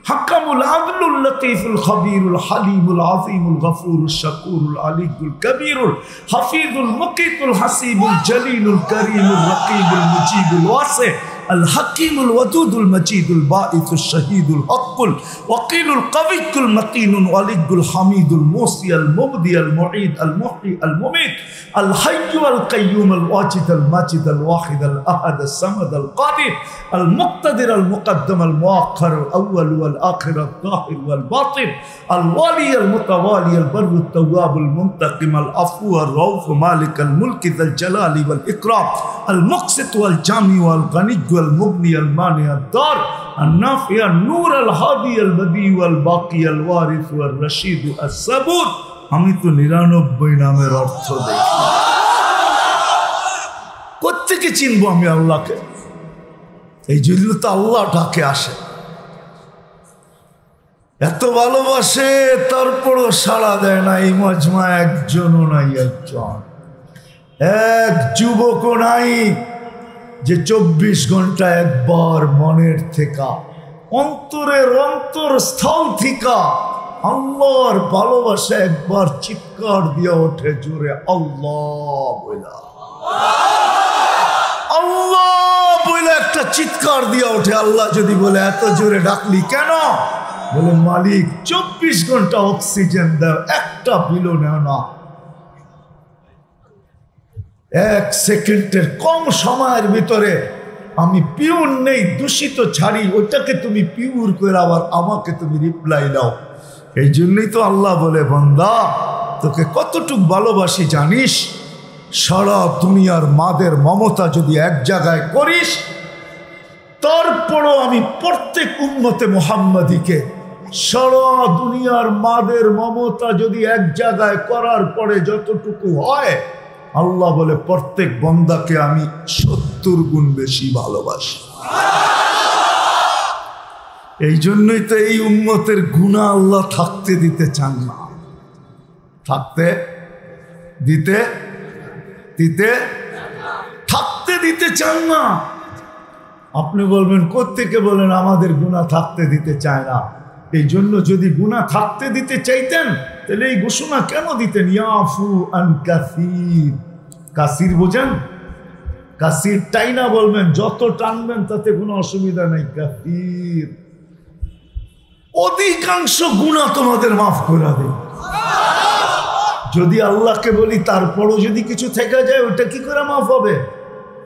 হাকামুল আদলুল লতীফুল খবীরুল হালিমুল আযীমুল গফুরুল শাকুরুল আলিয়ুল কবীরুল হাফিজুল মুকিতুল হাসিবুল জলিলুল করিমুল রকিবুল মুজিবুল ওয়াসি الحكيم الودود المجيد الباعث الشهيد الحق الوكيل القوي المتين الولي الحميد الموصي المبدي المعيد المحيي المميت الحي القيوم الواجد الماجد الواحد الأحد الصمد القادر المقتدر المقدم المؤخر الأول والآخر الظاهر والباطن الوالي المتوالي البر التواب المنتقم العفو الرؤوف مالك الملك ذا الجلال والإكرام المقسط والجامع والغني والمغني المانع الدار النافع النور الهادي البديع والباقي الوارث والرشيد الصبور। আমি তো 99 নামের অর্থ দেখি, কোত্থেকে চিনবো আমি আল্লাহকে? এই জন্য তো আল্লাহ ডাকে আসে, এত ভালোবাসে, তারপরও সাড়া দেয় না। এই মজমা একজনও নাই, একজন এক যুবকও নাই যে 24 ঘন্টা একবার মনের থেকে, অন্তরের অন্তরস্থল থেকে আল্লাহর ভালোবাসা একবার চিৎকার দিয়ে ওঠে জোরে, আল্লাহ বইলা, আল্লাহ বইলা একটা চিৎকার দিয়ে ওঠে। আল্লাহ যদি বলে এত জোরে ডাকলি কেন? বলে মালিক 24 ঘন্টা অক্সিজেন দাও, একটা বিলও নেও না। এক সেকেন্ডের কম সময়ের ভিতরে আমি পিওর নেই, দূষিত ছাড়ি, ওইটাকে তুমি পিওর করে আবার আমাকে তুমি রিপ্লাই দাও। এই জন্যই তো আল্লাহ বলে, বান্দা তোকে কতটুক ভালোবাসি জানিস? সারা দুনিয়ার মাদের মমতা যদি এক জায়গায় করিস, তারপরও আমি প্রত্যেক উম্মতে মুহাম্মাদিকে সারা দুনিয়ার মাদের মমতা যদি এক জায়গায় করার পরে যতটুকু হয়, আল্লাহ বলে প্রত্যেক বান্দাকে আমি 70 গুণ বেশি ভালোবাসি। এই জন্যই তো এই উম্মতের গুনাহ আল্লাহ থাকতে দিতে চান না, থাকতে দিতে চান না। আপনি বলবেন কোত্থেকে বলেন আমাদের গুনাহ থাকতে দিতে চায় না? এই জন্য যদি গুনাহ থাকতে দিতে চাইতেন তাহলে এই ঘোষণা কেন দিতেন, ইয়াফু আন কাসির? কাসির বোঝেন? কাসির টাইনা বলবেন, যত টানবেন তাতে কোনো অসুবিধা নেই। কাসির অধিকাংশ গুনাহ তোমাদের মাফ করে দেয়। যদি আল্লাহকে বলি তারপরও যদি কিছু থেকে যায়, ওটা কি করে মাফ হবে?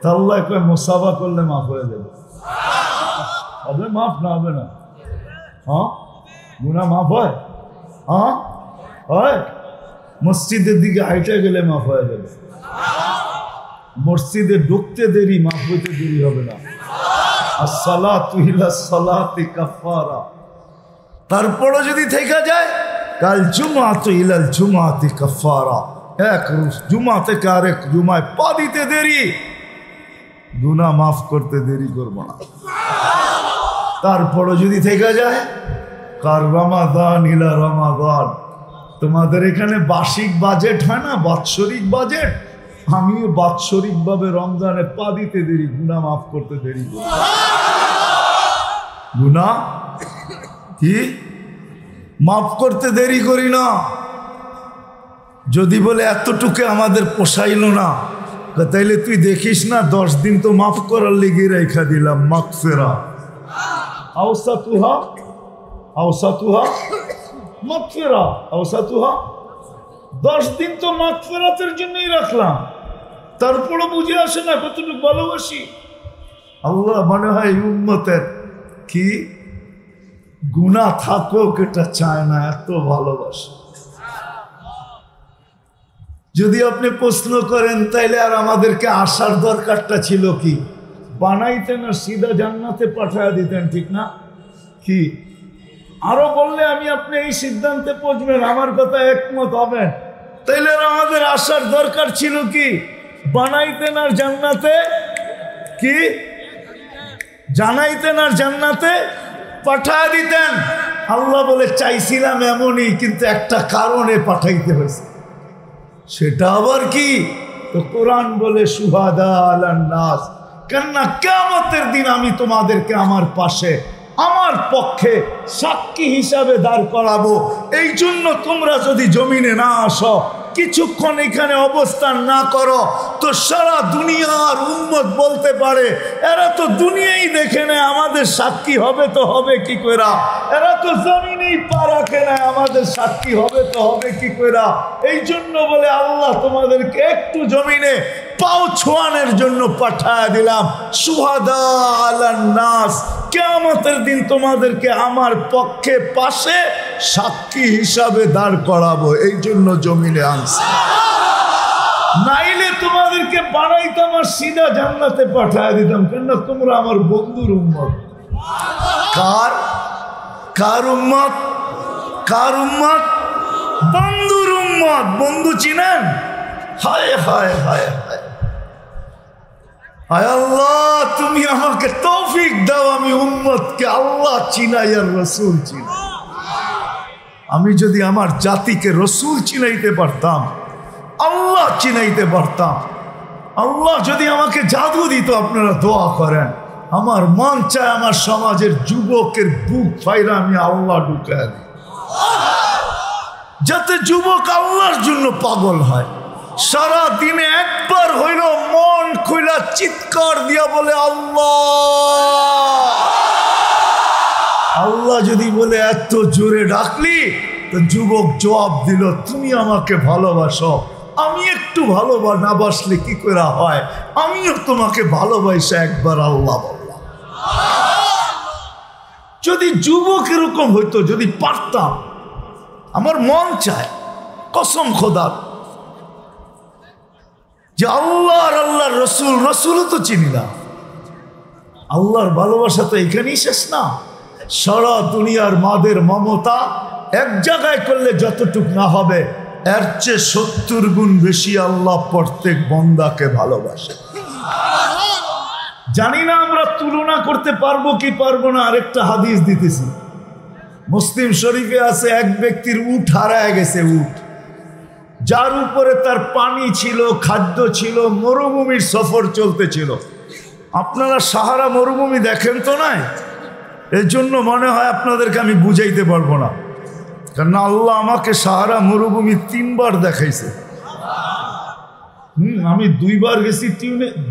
তা আল্লাহ কয় মুসাফা করলে মাফ হয়ে যাবে। হবে মাফ? না হবে না? হ্যাঁ, গুনাহ মাফ হয়? হ্যাঁ হয়। মসজিদের দিকে হাইটে গেলে মাফ হয়ে যাবে। মসজিদে ঢুকতে দেরি, মাফ হইতে দেরি হবে না। আসসালাতু ইলা সালাতি কাফারা। তারপরও যদি থেকে যায়, কাল জুমাতু ইলাল জুমাতি কাফারা, এক জুমা থেকে আরেক জুমায় পা দিতে দেরি, গুনাহ মাফ করতে দেরি করবো না। তারপরও যদি থেকে যায়, কার রমাদান ইলা রমাদান। তোমাদের এখানে বার্ষিক বাজেট হয় না, বাৎসরিক বাজেট? আমিও বাৎসরিক ভাবে রমজানে পা দিতে দেরি, গুনাহ মাফ করতে দেরি করব। গুনাহ কি মাফ করতে দেরি করি না। যদি বলে এতটুকু আমাদের পোষাইল না, তাইলে তুই দেখিস না 10 দিন তো মাফ করার লেগে রেখা দিলাম। মাগফিরা আওসাতুহা মাগফিরা আওসাতুহা, 10 দিন তো মাগফিরাতের জন্যই রাখলাম। তারপরও বুঝে আসে না কতটুকু ভালোবাসি আল্লাহ। মনে হয় উম্মতের কি গুনাহ থাকুক এটা চায় না, এত ভালোবাসে। যদি আপনি প্রশ্ন করেন তাইলে আর আমাদেরকে আসার দরকারটা ছিল কি? বানাইতেন আর সিধা জান্নাতে পাঠায় দিতেন, ঠিক না? কি আরো বললে আমি আপনি এই সিদ্ধান্তে পৌঁছবেন, আমার কথা একমত হবেন। তাইলে আর আমাদের আসার দরকার ছিল কি? বানাইতেন আর জান্নাতে কি জানাইতেন আর জান্নাতে পাঠায় দিতেন। আল্লাহ বলে চাইছিলাম এমনই, কিন্তু একটা কারণে পাঠাইতে হয়েছে। সেটা আবার কি? তো কোরআন বলে শুহাদা আলান নাস, কেননা কিয়ামতের দিন আমি তোমাদেরকে আমার পাশে, আমার পক্ষে সাক্ষী হিসাবে দাঁড় করাবো। এই জন্য তোমরা যদি জমিনে না আসো, কিছুক্ষণ এখানে অবস্থান না করো, তো সারা দুনিয়ার উম্মত বলতে পারে এরা তো দুনিয়াই দেখে নেয়, আমাদের সাক্ষী হবে তো হবে কি কইরা? এরা তো জমিনেই পা রাখে না, আমাদের সাক্ষী হবে তো হবে কি কইরা? এই জন্য বলে আল্লাহ তোমাদেরকে একটু জমিনে পাও ছোঁয়ানোর জন্য পাঠায় দিলাম। শুহাদা আলান নাস, কিয়ামতের দিন তোমাদেরকে আমার পক্ষে পাশে সাক্ষী হিসাবে দাঁড় করাবো, এই জন্য জমিনে আনছি। নাইলে তোমাদেরকে বানাইতাম আর সিধা জান্নাতে পাঠায় দিতাম, কেননা তোমরা আমার বন্ধুর উম্মত। কার উম্মত? কার উম্মত? বন্ধুর উম্মত। বন্ধু চিনেন? হায় হায় হায় হায় হায় আল্লাহ, তুমি আমাকে তৌফিক দাও, আমি উম্মতকে আল্লাহ চিনাই আর রসুল চিনাই। আমি যদি আমার জাতিকে রসুল চিনাইতে পারতাম, আল্লাহ চিনাইতে পারতাম, আল্লাহ যদি আমাকে জাদু দিত, আপনারা দোয়া করেন, আমার মন চায় আমার সমাজের যুবকের বুক ফাইরা আমি আল্লাহ ঢুকায় দিই, যাতে যুবক আল্লাহর জন্য পাগল হয়। সারা দিনে একবার হইল মন খুইলা চিৎকার দিয়া বলে আল্লাহ। আল্লাহ যদি বলে এত জোরে ডাকলি, তো যুবক জবাব দিল তুমি আমাকে ভালোবাসো, আমি একটু ভালো না বাসলে কি করে হয়? আমিও তোমাকে ভালোবাসা একবার আল্লাহ বললাম। যদি যুবক এরকম হইতো, যদি পারতাম, আমার মন চায় কসম খোদার যে আল্লাহর রসুলও তো চিনি না। আল্লাহর ভালোবাসা তো এখানেই শেষ না। সারা দুনিয়ার মাদের মমতা এক জায়গায় করলে যতটুক না হবে, এর চেয়ে 70 গুণ বেশি আল্লাহ প্রত্যেক বান্দাকে ভালোবাসে। জানি না আমরা তুলনা করতে পারবো কি পারবো না। আরেকটা হাদিস দিতেছি, মুসলিম শরীফে আছে, এক ব্যক্তির উট হারায় গেছে। উট যার উপরে তার পানি ছিল, খাদ্য ছিল, মরুভূমির সফর চলতেছিল। আপনারা সাহারা মরুভূমি দেখেন তো নাই, এর জন্য মনে হয় আপনাদেরকে আমি বুঝাইতে পারবো না। কারণ আল্লাহ আমাকে সাহারা মরুভূমি 3 বার দেখাইছে। আমি 2 বার গেছি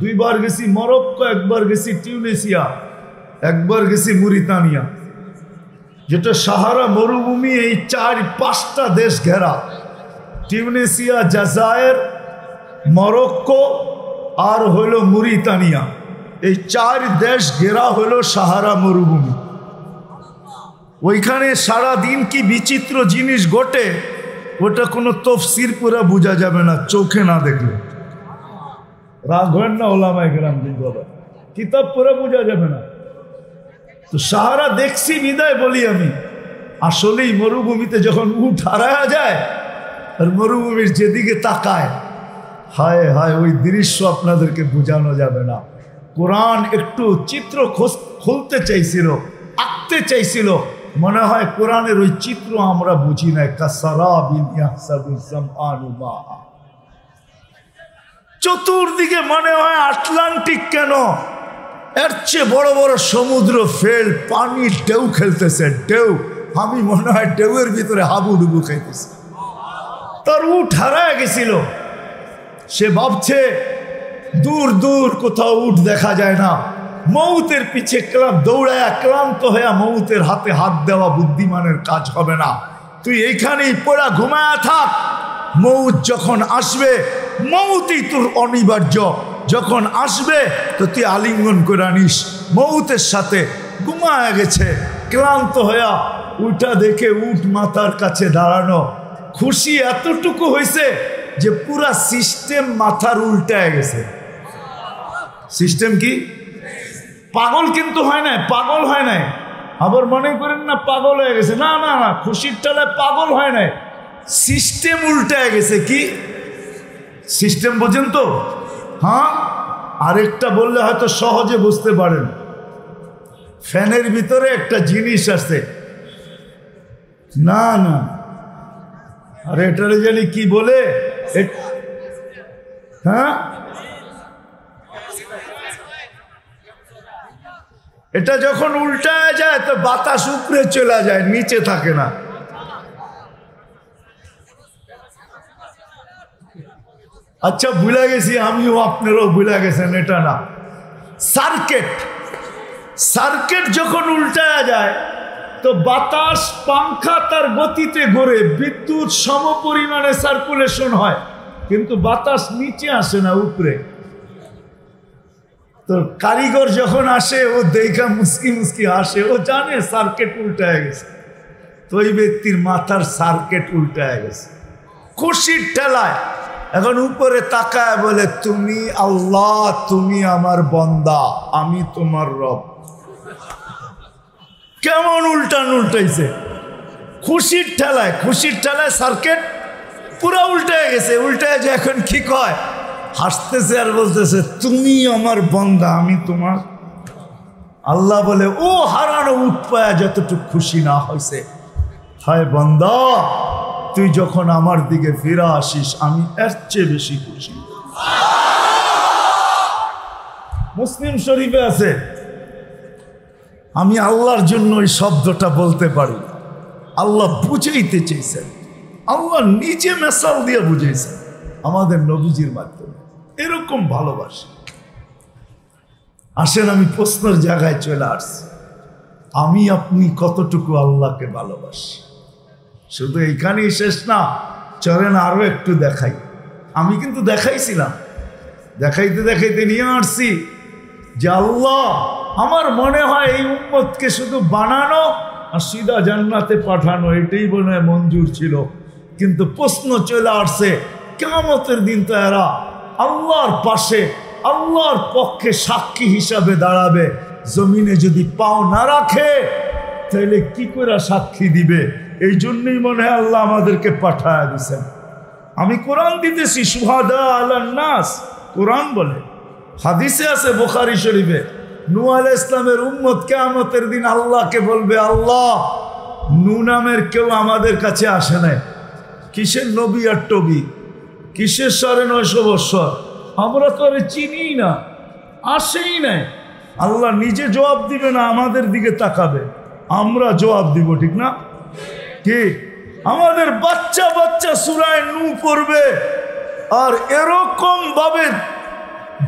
2 বার গেছি মরক্কো, 1 বার গেছি টিউনিসিয়া, 1 বার গেছি মরিতানিয়া। যেটা সাহারা মরুভূমি এই 4-5টা দেশ ঘেরা, টিউনিসিয়া, জাজায়ের, মরক্কো আর হলো মরিতানিয়া। এই 4 দেশ ঘেরা হলো সাহারা মরুভূমি। ওইখানে সারা দিন কি বিচিত্র জিনিস ঘটে, ওটা কোনো তফসির পুরা বোঝা যাবে না চোখে না দেখলে। রাগ হয় না ওলামায়ে কেরাম, কিতাব পুরা বোঝা যাবে না। তো সাহারা দেখছি বিদায় বলি আমি। আসলেই মরুভূমিতে যখন উট হারায়া যায় আর মরুভূমির যেদিকে তাকায়, হায় হায়, ওই দৃশ্য আপনাদেরকে বোঝানো যাবে না। কোরআন একটু চিত্র খুলতে চাইছিল, আঁকতে চাইছিল। মনে হয় কোরআনের ওই চিত্র আমরা বুঝি নাই। কাসারাবিন ইয়াহসাবুজ জামআনু মাআ, চতুর্দিকে মনে হয় আটলান্টিক, কেন এর চেয়ে বড় বড় সমুদ্র ফেল, পানি ঢেউ খেলতেছে, ঢেউ। আমি মনে হয় ঢেউয়ের ভিতরে হাবুডুবু খাইতেছি। তার উট হারায় গেছিল। সে ভাবছে দূর দূর কোথাও উট দেখা যায় না। মৌতের পিছে দৌড়ায়া ক্লান্ত হয়ে মৌতের হাতে হাত দেওয়া বুদ্ধিমানের কাজ হবে না। তুই এইখানেই পড়া ঘুমায়া থাক, মৌত যখন আসবে, মৌতই তোর অনিবার্য। যখন আসবে তো তুই আলিঙ্গন করে আনিস। মৌতের সাথে ঘুমায়া গেছে, ক্লান্ত হইয়া উঠা দেখে উট মাথার কাছে দাঁড়ানো। খুশি এতটুকু হয়েছে যে পুরা সিস্টেম মাথার উল্টায় গেছে। সিস্টেম কি? পাগল কিন্তু হয় নাই, পাগল হয় নাই। আবার মনে করেন না পাগল হয়ে গেছে, না না না, খুশির টালায় পাগল হয় নাই, সিস্টেম উল্টায় গেছে। কি সিস্টেম বোঝেন তো? হ্যাঁ, আরেকটা বললে হয়তো সহজে বুঝতে পারেন। ফ্যানের ভিতরে একটা জিনিস আছে, না না, আরে এটারে জানি কি বলে, হ্যাঁ, এটা যখন উল্টায় যায় তো বাতাস উপরে চলে যায়, নিচে থাকে না। আচ্ছা, ভুলে গেছি আমিও, আপনারাও ভুলে গেছেন। এটা না, সার্কিট। সার্কিট যখন উল্টায় যায় তো বাতাস পাংখা তার গতিতে ঘোরে, বিদ্যুৎ সম পরিমাণে সার্কুলেশন হয়, কিন্তু বাতাস নিচে আসে না, উপরে। তো কারিগর যখন আসে, ও দেখা মুস্কি মুস্কি আসে, ও জানে সার্কিট উল্টায় গেছে। তো ওই ব্যক্তির মাথার সার্কিট উল্টায় গেছে খুশির ঠেলায়। এখন উপরে তাকায় বলে, তুমি আল্লাহ, তুমি আমার বান্দা, আমি তোমার রব। কেমন উল্টাইছে খুশির ঠেলায়। খুশির ঠেলায় সার্কিট পুরা উল্টায় গেছে। উল্টায় যে এখন কি কয়, হাসতেছে আর বলতেছে, তুমি আমার বান্দা, আমি তোমার। আল্লাহ বলে, ও হারানো উট পায়া যতটুকু খুশি না হয়েছে, হায় বান্দা, তুই যখন আমার দিকে ফিরে আসিস আমি এর চেয়ে বেশি খুশি। মুসলিম শরীফে আছে, আমি আল্লাহর জন্য ওই শব্দটা বলতে পারি। আল্লাহ বুঝাইতে চেয়েছেন, আল্লাহ নিজে মেসাল দিয়ে বুঝাইছেন আমাদের নবীজির মাধ্যমে। এরকম ভালোবাসে। আসেন আমি প্রশ্নের জায়গায় চলে আসছি, আমি আপনি কতটুকু আল্লাহকে ভালোবাসি। শুধু এইখানেই শেষ না, চলেন আরো একটু দেখাই। আমি কিন্তু দেখাইছিলাম, দেখাইতে দেখাইতে নিয়ে আসছি যে আল্লাহ আমার মনে হয় এই উম্মতকে শুধু বানানো আর সিধা জান্নাতে পাঠানো এটাই মনে হয় মঞ্জুর ছিল। কিন্তু প্রশ্ন চলে আসছে কিয়ামতের দিন তো এরা আল্লাহর পাশে আল্লাহর পক্ষে সাক্ষী হিসাবে দাঁড়াবে। জমিনে যদি পাও না রাখে তাহলে কি করে সাক্ষী দিবে? এই জন্যই মনে হয় আল্লাহ আমাদেরকে পাঠায় দিয়েছেন। আমি কোরআন দিতেছি, শুহাদা আলান নাস, কোরআন বলে, হাদিসে আছে বুখারী শরীফে, নূহ আলাইহিস সালামের উম্মত কিয়ামতের দিন আল্লাহকে বলবে, আল্লাহ নূহ নামের কেউ আমাদের কাছে আসে নাই, কিসের নবী আর টবি, কিসের 950 বৎসর, আমরা তো আর চিনি না, আসেই নাই। আল্লাহ নিজে জবাব দিবে না, আমাদের দিকে তাকাবে, আমরা জবাব দিব, ঠিক না? কি আমাদের বাচ্চা বাচ্চা সূরা নূহ পড়বে আর এরকম ভাবে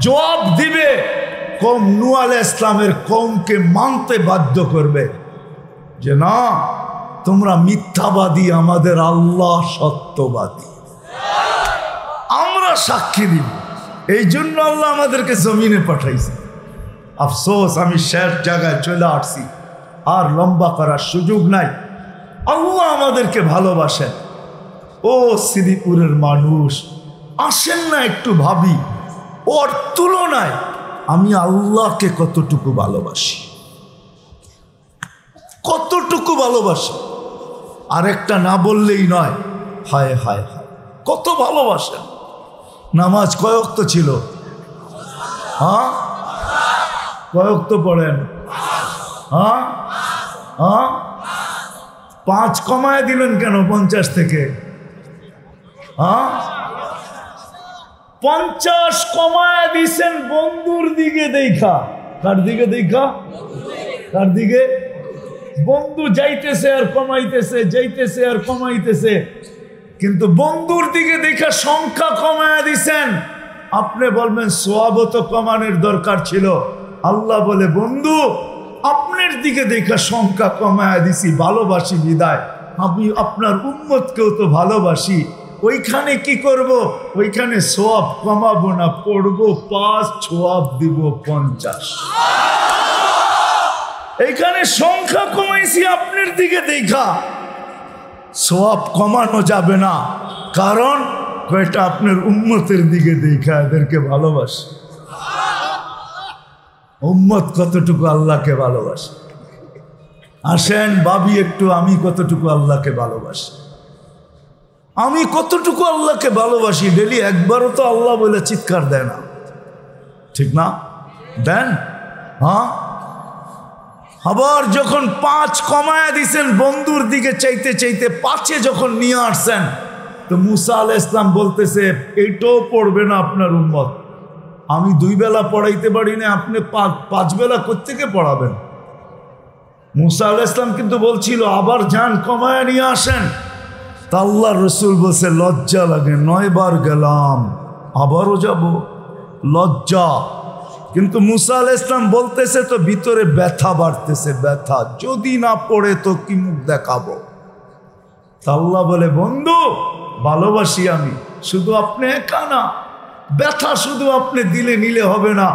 জবাব দিবে, কওম নূহ আলাইহিস সালামের কওমকে মানতে বাধ্য করবে যে না তোমরা মিথ্যাবাদী, আমাদের আল্লাহ সত্যবাদী, আমরা সাক্ষী দিব। এই জন্য আল্লাহ আমাদেরকে জমিনে পাঠাইছে। আফসোস আমি শেষ জায়গায় চলে আসছি, আর লম্বা করার সুযোগ নাই। আল্লাহ আমাদেরকে ভালোবাসেন। ও শ্রীপুরের মানুষ, আসেন না একটু ভাবি ওর তুলনায় আমি আল্লাহকে কতটুকু ভালোবাসি, কতটুকু ভালোবাসি। আরেকটা না বললেই নয়, হায় হায় হায় কত ভালোবাসেন। নামাজ কয় ওয়াক্ত ছিল? হ্যাঁ কয় ওয়াক্ত পড়েন? হ্যাঁ হ্যাঁ 5 কমায় দিলেন কেন 50 থেকে? হ্যাঁ 50 কমায় দিছেন বন্ধুর দিকে দেখা। কার দিকে দেখা? কার দিকে? বন্ধু যাইতেছে আর কমাইতেছে, যাইতেছে আর কমাইতেছে, কিন্তু বন্ধুর দিকে দেখা সংখ্যা কমায় দিছেন। আপনি বলবেন সওয়াব তো কমানোর দরকার ছিল। আল্লাহ বলে বন্ধু আপনার দিকে দেখা সংখ্যা কমায় দিছি, ভালোবাসি বিদায় আমি আপনার উম্মতকেও তো ভালোবাসি। ওইখানে কি করব? ওইখানে সওয়াব কমাবো না, পড়বো 5, সওয়াব দিব 50। এইখানে সংখ্যা কমাইছি আপনার দিকে দেখা, সওয়াব কমানো যাবে না, কারণ কয়টা আপনার উম্মতের দিকে দেখা এদেরকে ভালোবাসে। উম্মত কতটুকু আল্লাহকে ভালোবাসে? আসেন ভাবি একটু, আমি কতটুকু আল্লাহকে ভালোবাসি, আমি কতটুকু আল্লাহকে ভালোবাসি। ডেলি একবারও তো আল্লাহ বলে চিৎকার দেয় না, ঠিক না? দেন? হ্যাঁ। আবার যখন 5 কমায়া দিছেন বন্ধুর দিকে চাইতে চাইতে 5-এ যখন নিয়ে আসছেন, তো মুসা আলাইহিস সালাম বলতেছে এইটাও পড়বে না আপনার উম্মত, আমি 2 বেলা পড়াইতে পারি না, আপনি 5 বেলা কোত্থেকে পড়াবেন? মুসা আলাইহিস সালাম কিন্তু বলছিল আবার যান কমায়া নিয়ে আসেন। তা আল্লাহর রাসূল বলছে লজ্জা লাগে, 9 বার গেলাম আবারও যাব, লজ্জা। কিন্তু মুসা আলাইহিস সালাম বলতেছে তো ভিতরে ব্যথা বাড়তেছে, ব্যথা, যদি না পড়ে তো কি মুখ দেখাবো? তা আল্লাহ বলে বন্ধু ভালোবাসি আমি, শুধু আপনি একা না, ব্যথা শুধু আপনি দিলে নিলে হবে না,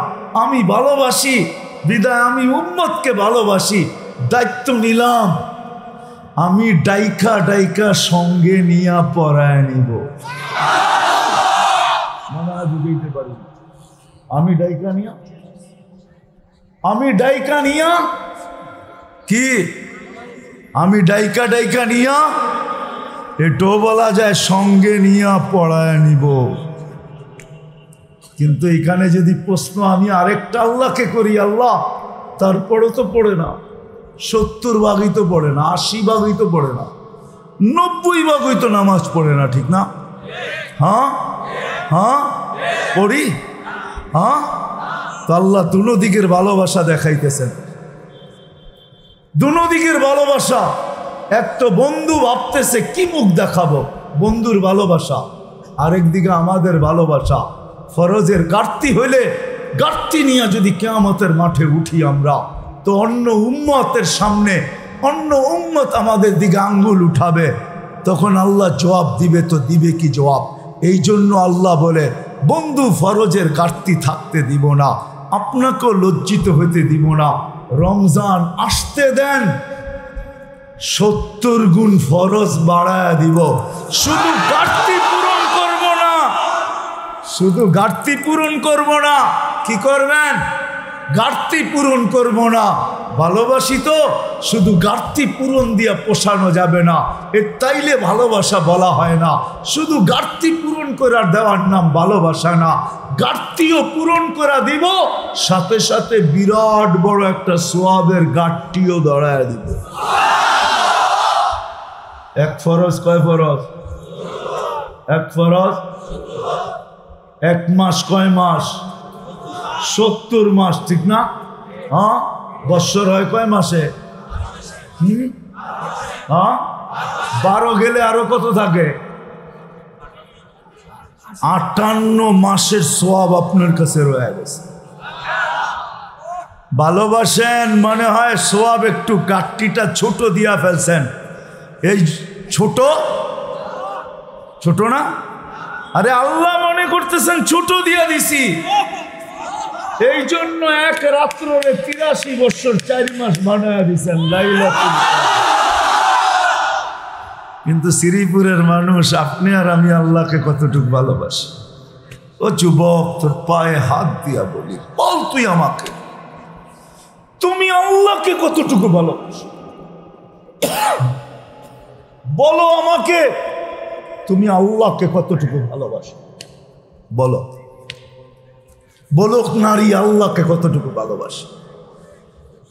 আমি ভালোবাসি বিদায় আমি উম্মতকে ভালোবাসি। দায়িত্ব নিলাম, আমি ডাইকা ডাইকা সঙ্গে নিয়া পড়ায় নিব। মনে হয় বুঝাইতে পারি, আমি ডাইকা নিয়া, আমি ডাইকা নিয়া কি, আমি ডাইকা ডাইকা নিয়া, এটাও বলা যায় সঙ্গে নিয়া পড়ায় নিব। কিন্তু এখানে যদি প্রশ্ন আমি আরেকটা আল্লাহকে করি, আল্লাহ তারপরও তো পড়ে না, 70 ভাগই তো পড়ে না, 80 ভাগই তো পড়ে না, 90 ভাগই তো নামাজ পড়ে না, ঠিক না? হ্যাঁ হ্যাঁ পড়ি। হ্যাঁ তো আল্লাহ দুনো দিকের ভালোবাসা দেখাইতেছেন, দুনো দিকের ভালোবাসা। এক তো বন্ধু ভাবতেছে কি মুখ দেখাবো, বন্ধুর ভালোবাসা, আরেক দিকে আমাদের ভালোবাসা। ফরজের ঘাটতি হইলে ঘাটতি নিয়ে যদি কিয়ামতের মাঠে উঠি আমরা, তো অন্য উম্মতের সামনে অন্য উম্মত আমাদের দিকে আঙ্গুল উঠাবে, তখন আল্লাহ জবাব দিবে। তো দিবে কি জবাব? এই জন্য আল্লাহ বলে বন্ধু ফরজের ঘাটতি থাকতে দিব না, আপনাকেও লজ্জিত হতে দিব না। রমজান আসতে দেন, 70 গুণ ফরজ বাড়ায় দিব। শুধু ঘাটতি পূরণ করব না, শুধু ঘাটতি পূরণ করব না। কি করবেন? ঘাটতি পূরণ করব না। ভালোবাসি তো, শুধু ঘাটতি পূরণ দিয়ে পোষানো যাবে না, এর তাইলে ভালোবাসা বলা হয় না। শুধু ঘাটতি পূরণ করার দেওয়ার নাম ভালোবাসা না, ঘাটতিও পূরণ করা দিব, সাথে সাথে বিরাট বড় একটা সোয়াবের ঘাটতিও দাঁড়ায় দিব। এক ফরজ কয় ফরজ? এক ফরজ। এক মাস কয় মাস? 70 মাস, ঠিক না? হ্যাঁ, বৎসর হয় কয় মাসে? হ্যাঁ, 12 গেলে আরো কত থাকে? 58 মাসের সোয়াব আপনার কাছে রয়ে গেছে। ভালোবাসেন মনে হয় সোয়াব একটু কাটটিটা ছোট দিয়া ফেলছেন। এই ছোট ছোট না, আরে আল্লাহ মনে করতেছেন ছোট দিয়া দিছি। এই জন্য এক রাত্রে 83 বছর 4 মাস বানায়া দিছেন লাইলাতুল কদর। কিন্তু শ্রীপুরের মানুষ, আপনি আর আমি আল্লাহকে কতটুকু ভালোবাসি। ও যুবক, তোর পায়ে হাত দিয়া বলি, বল তুই আমাকে, তুমি আল্লাহকে কতটুকু ভালোবাসো? বলো আমাকে, তুমি আল্লাহকে কতটুকু ভালোবাসো? বলো, বলুক নারী আল্লাহকে কতটুকু ভালোবাসি।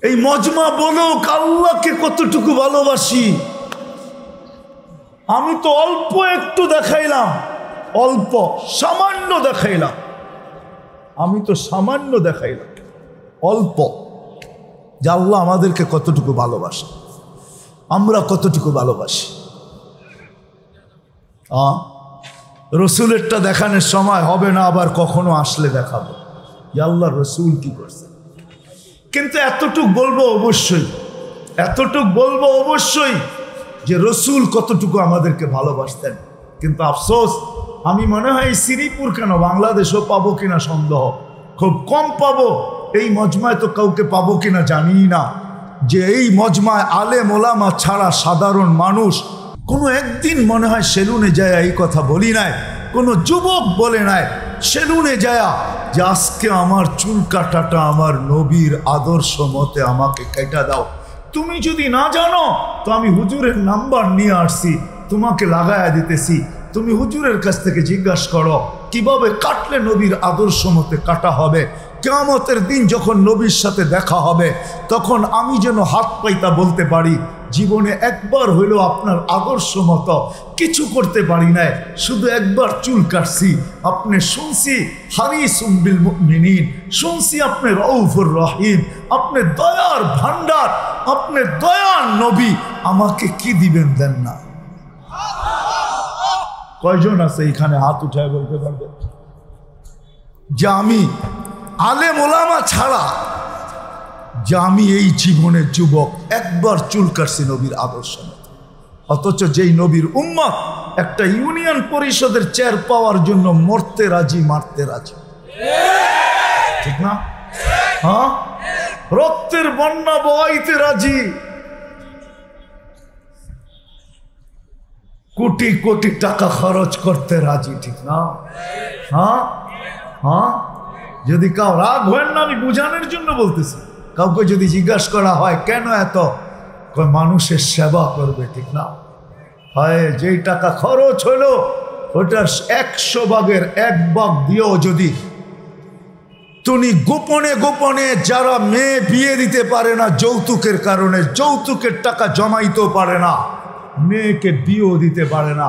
এই মজমা বলুক আল্লাহকে কতটুকু ভালোবাসি। আমি তো অল্প একটু দেখাইলাম, অল্প সামান্য দেখাইলাম, আমি তো সামান্য দেখাইলাম, অল্প, যে আল্লাহ আমাদেরকে কতটুকু ভালোবাসে, আমরা কতটুকু ভালোবাসি। রসুলেরটা দেখানোর সময় হবে না, আবার কখনো আসলে দেখাবো আল্লাহ রসুল কি করছে। কিন্তু এতটুক বলবো অবশ্যই, এতটুক বলবো অবশ্যই যে রসুল কতটুকু আমাদেরকে ভালোবাসতেন। কিন্তু আফসোস, আমি মনে হয় শ্রীপুর কেন বাংলাদেশও পাবো কিনা সন্দেহ, খুব কম পাবো। এই মজমায় তো কাউকে পাবো কিনা জানি না, যে এই মজমায় আলেম ওলামা ছাড়া সাধারণ মানুষ কোনো একদিন মনে হয় সেলুনে যায় এই কথা বলি নাই, কোনো যুবক বলে নাই সেলুনে যায় যে আজকে আমার চুল কাটাটা আমার নবীর আদর্শ মতে আমাকে কেটে দাও। তুমি যদি না জানো তো আমি হুজুরের নাম্বার নিয়ে আসছি, তোমাকে লাগায়া দিতেছি, তুমি হুজুরের কাছ থেকে জিজ্ঞাসা করো কিভাবে কাটলে নবীর আদর্শ মতে কাটা হবে। কিয়ামতের দিন যখন নবীর সাথে দেখা হবে, তখন আমি যেন হাত পাইতা বলতে পারি জীবনে একবার হইলেও আপনার আদর্শ মতো কিছু করতে পারি নাই, শুধু একবার চুল কাটছি। আপনি শুনছি হারিসুম বিল মুমিনিন, শুনছি আপনি রউফুর রহিম, আপনি দয়ার ভান্ডার, আপনি দয়ার নবী, আমাকে কি দিবেন দেন না? কয়জন আছে এখানে হাত উঠায় বলতে পারবে যে আমি আলেম ওলামা ছাড়া, যে আমি এই জীবনের যুবক একবার চুল কাটছি নবীর আদর্শ মতো? অথচ যেই নবীর উম্মত একটা ইউনিয়ন পরিষদের চেয়ার পাওয়ার জন্য মরতে রাজি, মারতে রাজি, ঠিক না? হ্যাঁ, রক্তের বন্যা বইতে রাজি, কোটি কোটি টাকা খরচ করতে রাজি, ঠিক না? হ্যাঁ হ্যাঁ, যদি কাউ রাগ হয় না, আমি বুঝানোর জন্য বলতেছি। কাউকে যদি জিজ্ঞাসা করা হয় কেন এত, মানুষের সেবা করবে, ঠিক না? হয় যেই টাকা খরচ হলো ওটার 100 ভাগের 1 ভাগ দিয়েও যদি তুমি গোপনে গোপনে, যারা মেয়ে বিয়ে দিতে পারে না যৌতুকের কারণে, যৌতুকের টাকা জমাইতেও পারে না, মেয়েকে বিয়েও দিতে পারে না,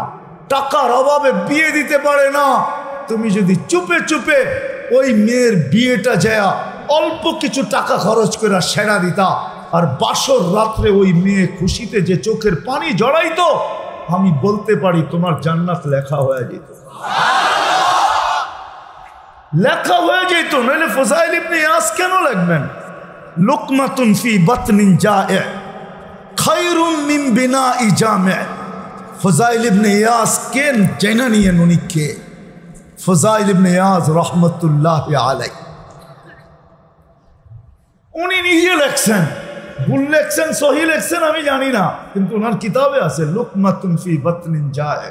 টাকার অভাবে বিয়ে দিতে পারে না, তুমি যদি চুপে চুপে ওই মেয়ের বিয়েটা যায় অল্প কিছু টাকা খরচ করে সেরা দিতা, আর বাসর রাত্রে ওই মেয়ে খুশিতে যে চোখের পানি জড়াইতো, আমি বলতে পারি তোমার জান্নাত লেখা হয়ে যেত, লেখা হয়ে যেত। নইলে ফুজাইল ইবনে ইয়াস কেন লিখবেন লুকমাতুন ফি বাতনিন জায়ে খায়রুম মিন বিনাই জামে? ফুজাইল ইবনে ইয়াস কেন জানা নিয়ে উনি কে? ফুযাইল ইবনে ইয়াজ রাহমাতুল্লাহি আলাইহি। উনি নিজে লেখছেন, ভুল লেখছেন সহি লেখছেন আমি জানি না, কিন্তু ওনার কিতাবে আছে লুকমাতুন ফি বাতনিন জায়ে,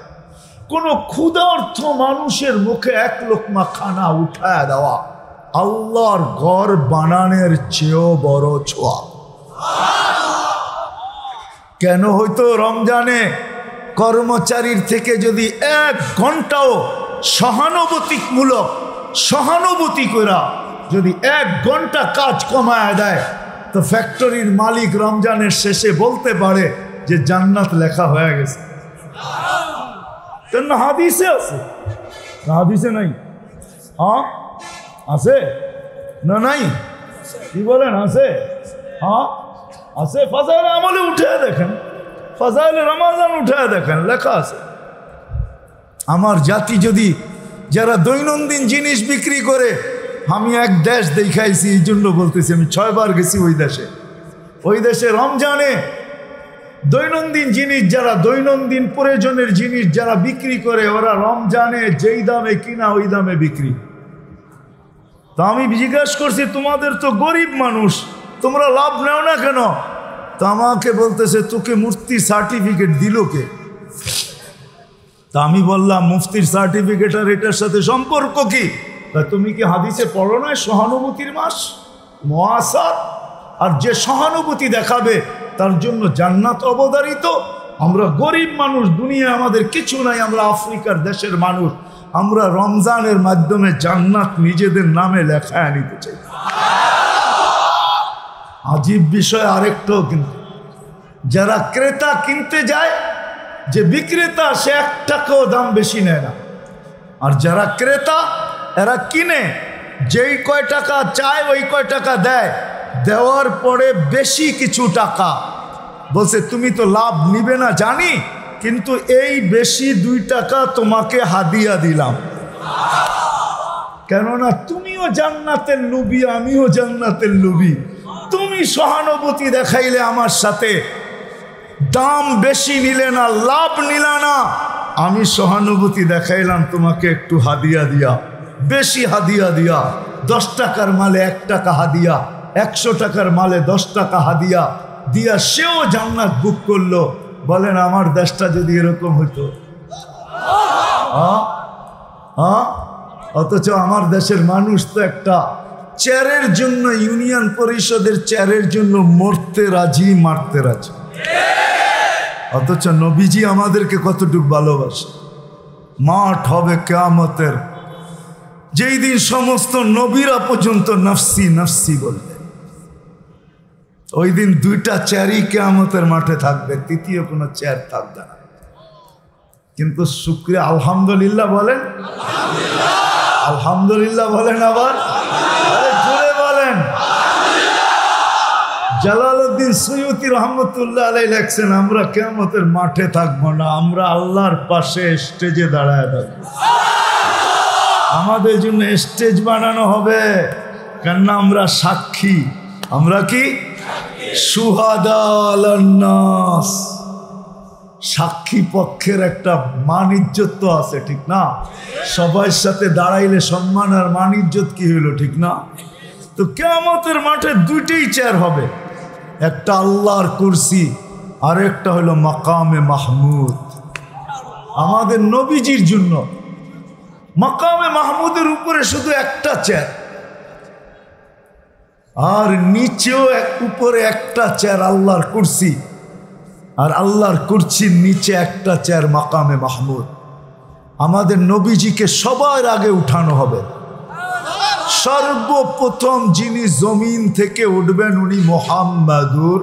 কোন ক্ষুধার্ত মানুষের মুখে এক লোকমা খানা উঠায় দেওয়া আল্লাহর ঘর বানানোর চেয়েও বড় ছোঁয়া। কেন হয়তো রমজানে কর্মচারীর থেকে যদি 1 ঘন্টাও সহানুভূতি করা যদি 1 ঘন্টা কাজ কমায় দেয়, তো ফ্যাক্টরির মালিক রমজানের শেষে বলতে পারে যে জান্নাত লেখা হয়ে গেছে। কেন হাদিসে আছে না? হাদিসে নাই? হ্যাঁ আছে না? নাই? কি বলেন আছে? হ্যাঁ আছে। ফাজাইলে আমলে উঠে দেখেন, ফাজাইলে রমাজান উঠে দেখেন, লেখা আছে। আমার জাতি যদি যারা দৈনন্দিন জিনিস বিক্রি করে, আমি এক দেশ দেখাইছি, এই জন্য বলতেছি, আমি 6 বার গেছি ওই দেশে রমজানে দৈনন্দিন জিনিস, যারা দৈনন্দিন প্রয়োজনের জিনিস যারা বিক্রি করে, ওরা রমজানে যেই দামে কিনা ওই দামে বিক্রি। তো আমি জিজ্ঞাসা করছি, তোমাদের তো গরিব মানুষ, তোমরা লাভ নেও না কেন? তো আমাকে বলতেছে, তোকে মুফতির সার্টিফিকেট দিল কে? তা আমি বললাম, মুফতির সার্টিফিকেট আর এটার সাথে সম্পর্ক কি? তা তুমি কি হাদিসে পড়ো না সহানুভূতির মাস মুআসাত, আর যে সহানুভূতি দেখাবে তার জন্য জান্নাত অবধারিত। আমরা গরিব মানুষ, দুনিয়া আমাদের কিছু নাই, আমরা আফ্রিকার দেশের মানুষ, আমরা রমজানের মাধ্যমে জান্নাত নিজেদের নামে লেখায় নিতে চাই। আজীব বিষয় আরেকটাও, কিন্তু যারা ক্রেতা কিনতে যায়, যে বিক্রেতা সে 1 টাকাও দাম বেশি নেয় না, আর যারা ক্রেতা এরা কিনে, যেই কয় টাকা চায় ওই কয় টাকা দেয়, দেওয়ার পরে বেশি কিছু টাকা বলছে তুমি তো লাভ নিবে না জানি, কিন্তু এই বেশি 2 টাকা তোমাকে হাদিয়া দিলাম, কেননা তুমিও জান্নাতের লোভী, আমিও জান্নাতের লোভী। তুমি সহানুভূতি দেখাইলে আমার সাথে, দাম বেশি নিলে না, লাভ নিলা না, আমি সহানুভূতি দেখাইলাম তোমাকে একটু হাদিয়া দিয়া, বেশি হাদিয়া দিয়া, 10 টাকার মালে 1 টাকা হাদিয়া, 100 টাকার মালে 10 টাকা হাদিয়া দিয়া সেও জান্নাত বুক করলো। বলেন আমার দেশটা যদি এরকম হইতো, অথচ আমার দেশের মানুষ তো একটা চেয়ারের জন্য, ইউনিয়ন পরিষদের চেয়ারের জন্য মরতে রাজি, মারতে রাজি। অথচ নবীজি আমাদেরকে কতটুকু ভালোবাসে। মাঠ হবে কিয়ামতের, যেই দিন সমস্ত নবীরা পর্যন্ত নফসি নফসি বলবে, ওই দিন 2টা চেয়ারই কিয়ামতের মাঠে থাকবে, তৃতীয় কোনো চেয়ার থাকবে না। কিন্তু শুকরিয়া, আলহামদুলিল্লাহ বলেন, আলহামদুলিল্লাহ বলেন, আবার জোরে বলেন। জালালউদ্দিন সুয়ুতি রহমতুল্লাহ আলাইহি লেখছেন, আমরা কিয়ামতের মাঠে থাকবো না, আমরা আল্লাহর পাশে স্টেজে দাঁড়ায় থাকবো। আমাদের জন্য স্টেজ বানানো হবে, কেননা আমরা সাক্ষী। আমরা কি? শুহাদা আলান নাস। সাক্ষী পক্ষের একটা মান ইজ্জত তো আছে, ঠিক না? সবার সাথে দাঁড়াইলে সম্মান আর মান ইজ্জত কি হইল, ঠিক না? তো কিয়ামতের মাঠে 2টেই চেয়ার হবে, একটা আল্লাহর কুরসি আর একটা হলো মাকামে মাহমুদ। আমাদের নবীজির জন্য মাকামে মাহমুদের উপরে শুধু একটা চেয়ার, আর নিচেও উপরে একটা চেয়ার আল্লাহর কুরসি, আর আল্লাহর কুরসির নিচে একটা চেয়ার মাকামে মাহমুদ। আমাদের নবীজিকে সবার আগে উঠানো হবে। সর্বপ্রথম যিনি জমিন থেকে উঠবেন উনি মুহাম্মাদুর।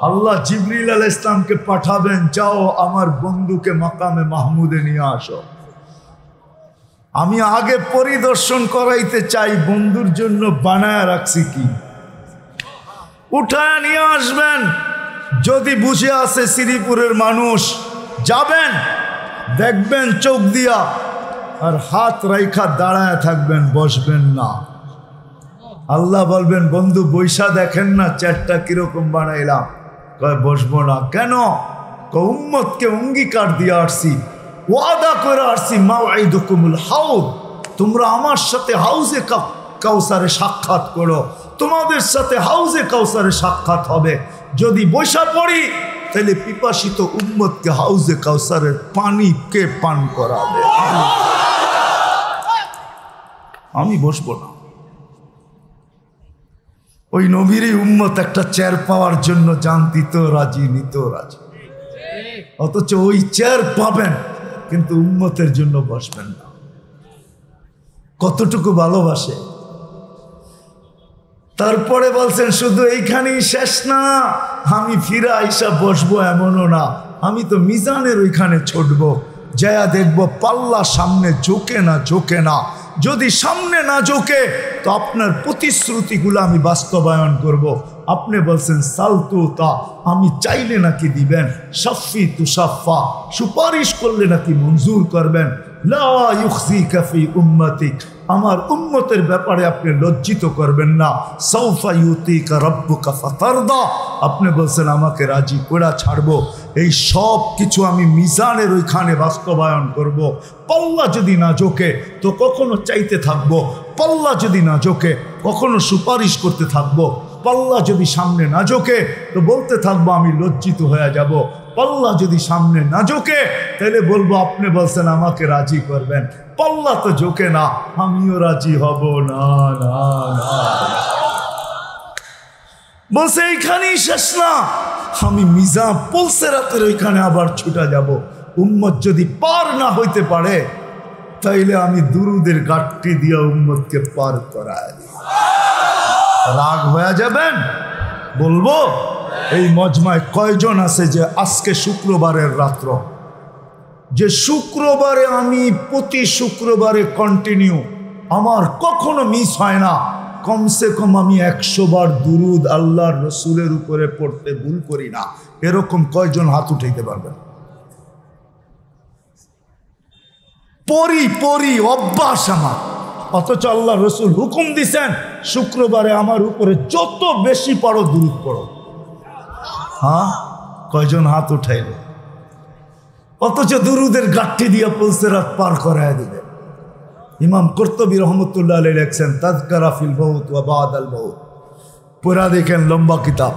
আল্লাহ জিবরিল আলাইহিস সালামকে পাঠাবেন, যাও আমার বন্ধুকে মাকামে মাহমুদে নিয়ে আসো। আমি আগে পরিদর্শন করাইতে চাই বন্ধুর জন্য বানায় রাখছি কি। উঠায় নিয়ে আসবেন, যদি বুঝে আসে শ্রীপুরের মানুষ, যাবেন দেখবেন চোখ দিয়া, আর হাত রাইখা দাঁড়ায় থাকবেন, বসবেন না। আল্লাহ বলবেন, বন্ধু বৈশা দেখেন না চেয়ারটা কিরকম বানাইলাম। কয় বসবো না। কেন? উম্মতকে অঙ্গীকার দিয়ে আসছি, ওয়াদা করে আসছি মাওঈদুকুমুল হাউদ, তোমরা আমার সাথে হাউজে কাউসারে সাক্ষাৎ করো, তোমাদের সাথে হাউজে কাউসারে সাক্ষাৎ হবে। যদি বৈশা পড়ি তাহলে পিপাসিত উম্মতকে হাউজে কাউসারের পানি কে পান করাবে? আমি বসবো না। ওই নবীরই উম্মত একটা চেয়ার পাওয়ার জন্য জান দিতেও রাজি, নিতেও রাজি, অথচ ওই চেয়ার পাবেন কিন্তু উম্মতের জন্য বসবেন না। কতটুকু ভালোবাসে। তারপরে বলছেন শুধু এইখানেই শেষ না, আমি ফিরে আইসা বসবো এমনও না, আমি তো মিজানের ওইখানে ছুটবো, যায়া দেখবো পাল্লা সামনে ঝোঁকে না ঝোঁকে না। যদি সামনে না ঝোঁকে তো আপনার প্রতিশ্রুতিগুলো আমি বাস্তবায়ন করব। আপনি বলছেন সালতু তা, আমি চাইলে নাকি দিবেন, সাফি তুসাফা, সুপারিশ করলে নাকি মঞ্জুর করবেন। লা ইউখজিকা ফি উম্মতিক, আমার উম্মতের ব্যাপারে আপনি লজ্জিত করবেন না। সাউফা ইউতিকা রাব্বুকা ফাতারদা, আপনি বলছেন আমাকে রাজি করে ছাড়বো। এই সব কিছু আমি মিজানের ওইখানে বাস্তবায়ন করব। পাল্লা যদি না ঝোঁকে তো কখনো চাইতে থাকবো, পাল্লা যদি না ঝোঁকে কখনো সুপারিশ করতে থাকবো, পাল্লা যদি সামনে না ঝোঁকে তো বলতে থাকবো আমি লজ্জিত হয়ে যাব। পাল্লা যদি সামনে না ঝোঁকে তাহলে বলবো আপনি বলছেন আমাকে রাজি করবেন, পাল্লা তো ঝোঁকে না, আমিও রাজি হব না। না না বলছে এইখানেই শেষ না, আমি মিজান পুলসেরাতের ওইখানে আবার ছুটা যাব। উম্মত যদি পার না হইতে পারে তাইলে আমি দুরুদের গাঠটি দিয়া উম্মতকে পার করায়। রাগ হয়ে যাবেন? বলবো এই মজমায় কয়জন আছে যে আজকে শুক্রবারের রাত্র, যে শুক্রবারে আমি প্রতি শুক্রবারে কন্টিনিউ, আমার কখনো মিস হয় না, কমসে কম আমি 100 বার দুরুদ আল্লাহর রসুলের উপরে পড়তে ভুল করি না, এরকম কয়জন হাত উঠাইতে পারবেন? পরি অভ্যাস আমার, অথচ আল্লাহ রসুল হুকুম দিছেন শুক্রবারে আমার উপরে যত বেশি পড়ো দুরুদ পড়ো। হ্যাঁ, কয়জন হাত উঠাইল? অথচ দুরুদের গাঠি দিয়ে পুলসিরাত পার করায় দিবে। ইমাম কুরতুবী রহমতুল্লাহ আলাইহি লেখছেন তাযকিরা ফিল মাউত ওয়া বাদাল মাউত, পড়া দেখেন, লম্বা কিতাব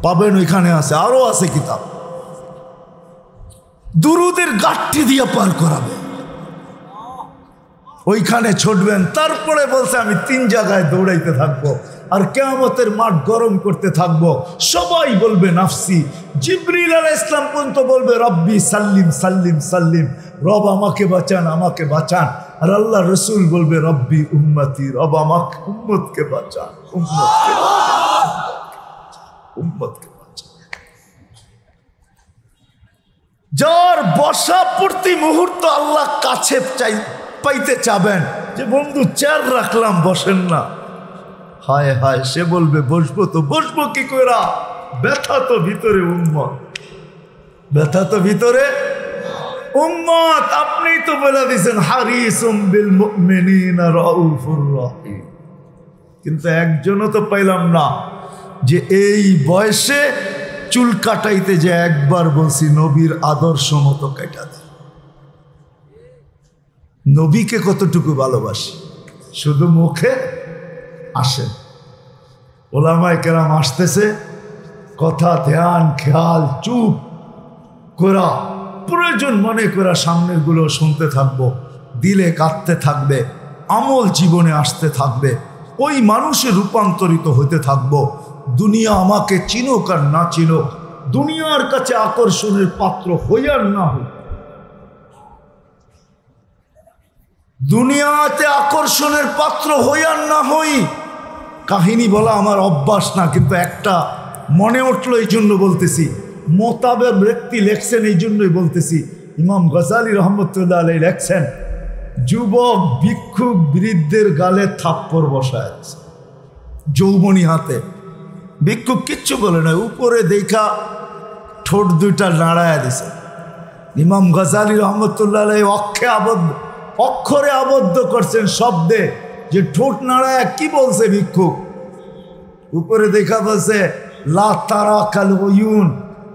পাবেন, ওইখানে আছে, আরো আছে কিতাব। দুরুদের গাঠি দিয়ে পার করাবে, ওইখানে ছুটবেন। তারপরে বলছে আমি 3 জায়গায় দৌড়াইতে থাকবো আর কিয়ামতের মাঠ গরম করতে থাকবো। সবাই বলবে নাফসি, জিবরিল আলাইহিস সালাম পর্যন্ত বলবে রব্বি সাল্লিম সাল্লিম সাল্লিম, রব আমাকে বাঁচান আমাকে বাঁচান। আর আল্লাহ রসুল বলবে রব্বি উম্মতি, রব আমাকে উম্মতকে বাঁচান, উম্মতকে উম্মতকে বাঁচান। যার বসা প্রতি মুহূর্ত আল্লাহ কাছে পাইতে চাবেন, যে বন্ধু চেয়ার রাখলাম বসেন না, হায় হায় সে বলবে বসবো তো বসবো কি করে, ব্যথা তো ভিতরে উম্মত, ব্যথা তো ভিতরে উম্মত। আপনি তো বলে দিয়েছেন হারিসুম বিল মুমিনিনা রাউফুর রহিম, কিন্তু একজনও তো পাইলাম না যে এই বয়সে চুল কাটাইতে যে একবার বলছি নবীর আদর্শ মতো কাটা দেয়। নবীকে কতটুকু ভালোবাসি শুধু মুখে আসে, ওলামায়ে কেরাম আসতেছে, কথা ধ্যান খেয়াল চুপ করা, প্রয়োজন মনে করা সামনের গুলো শুনতে থাকবো, দিলে কাঁদতে থাকবে, আমল জীবনে আসতে থাকবে, ওই মানুষে রূপান্তরিত হতে থাকবো। দুনিয়া আমাকে চিনুক আর না চিনুক, দুনিয়ার কাছে আকর্ষণের পাত্র হই আর না হই, দুনিয়াতে আকর্ষণের পাত্র হই আর না হই। কাহিনী বলা আমার অভ্যাস না, কিন্তু একটা মনে উঠলো এই জন্য বলতেছি। মোতাবেক ব্যক্তি লেখছেন এই জন্যই বলতেছি। ইমাম গজালি রহমতুল্লাহ আলাইহি লেখছেন, যুবক ভিক্ষুক বৃদ্ধের গালে থাপ্পড় বসায় আছে, যৌবনী হাতে। ভিক্ষুক কিচ্ছু বলে না, উপরে দেখা ঠোঁট দুইটা নাড়ায় দিছে। ইমাম গজালি রহমতুল্লাহ আলাইহি অক্ষরে আবদ্ধ করছেন শব্দে, যে ঠোঁট নাড়ায় কি বলছে ভিক্ষুক, উপরে দেখা বলছে লা তারা কাল উয়ুন,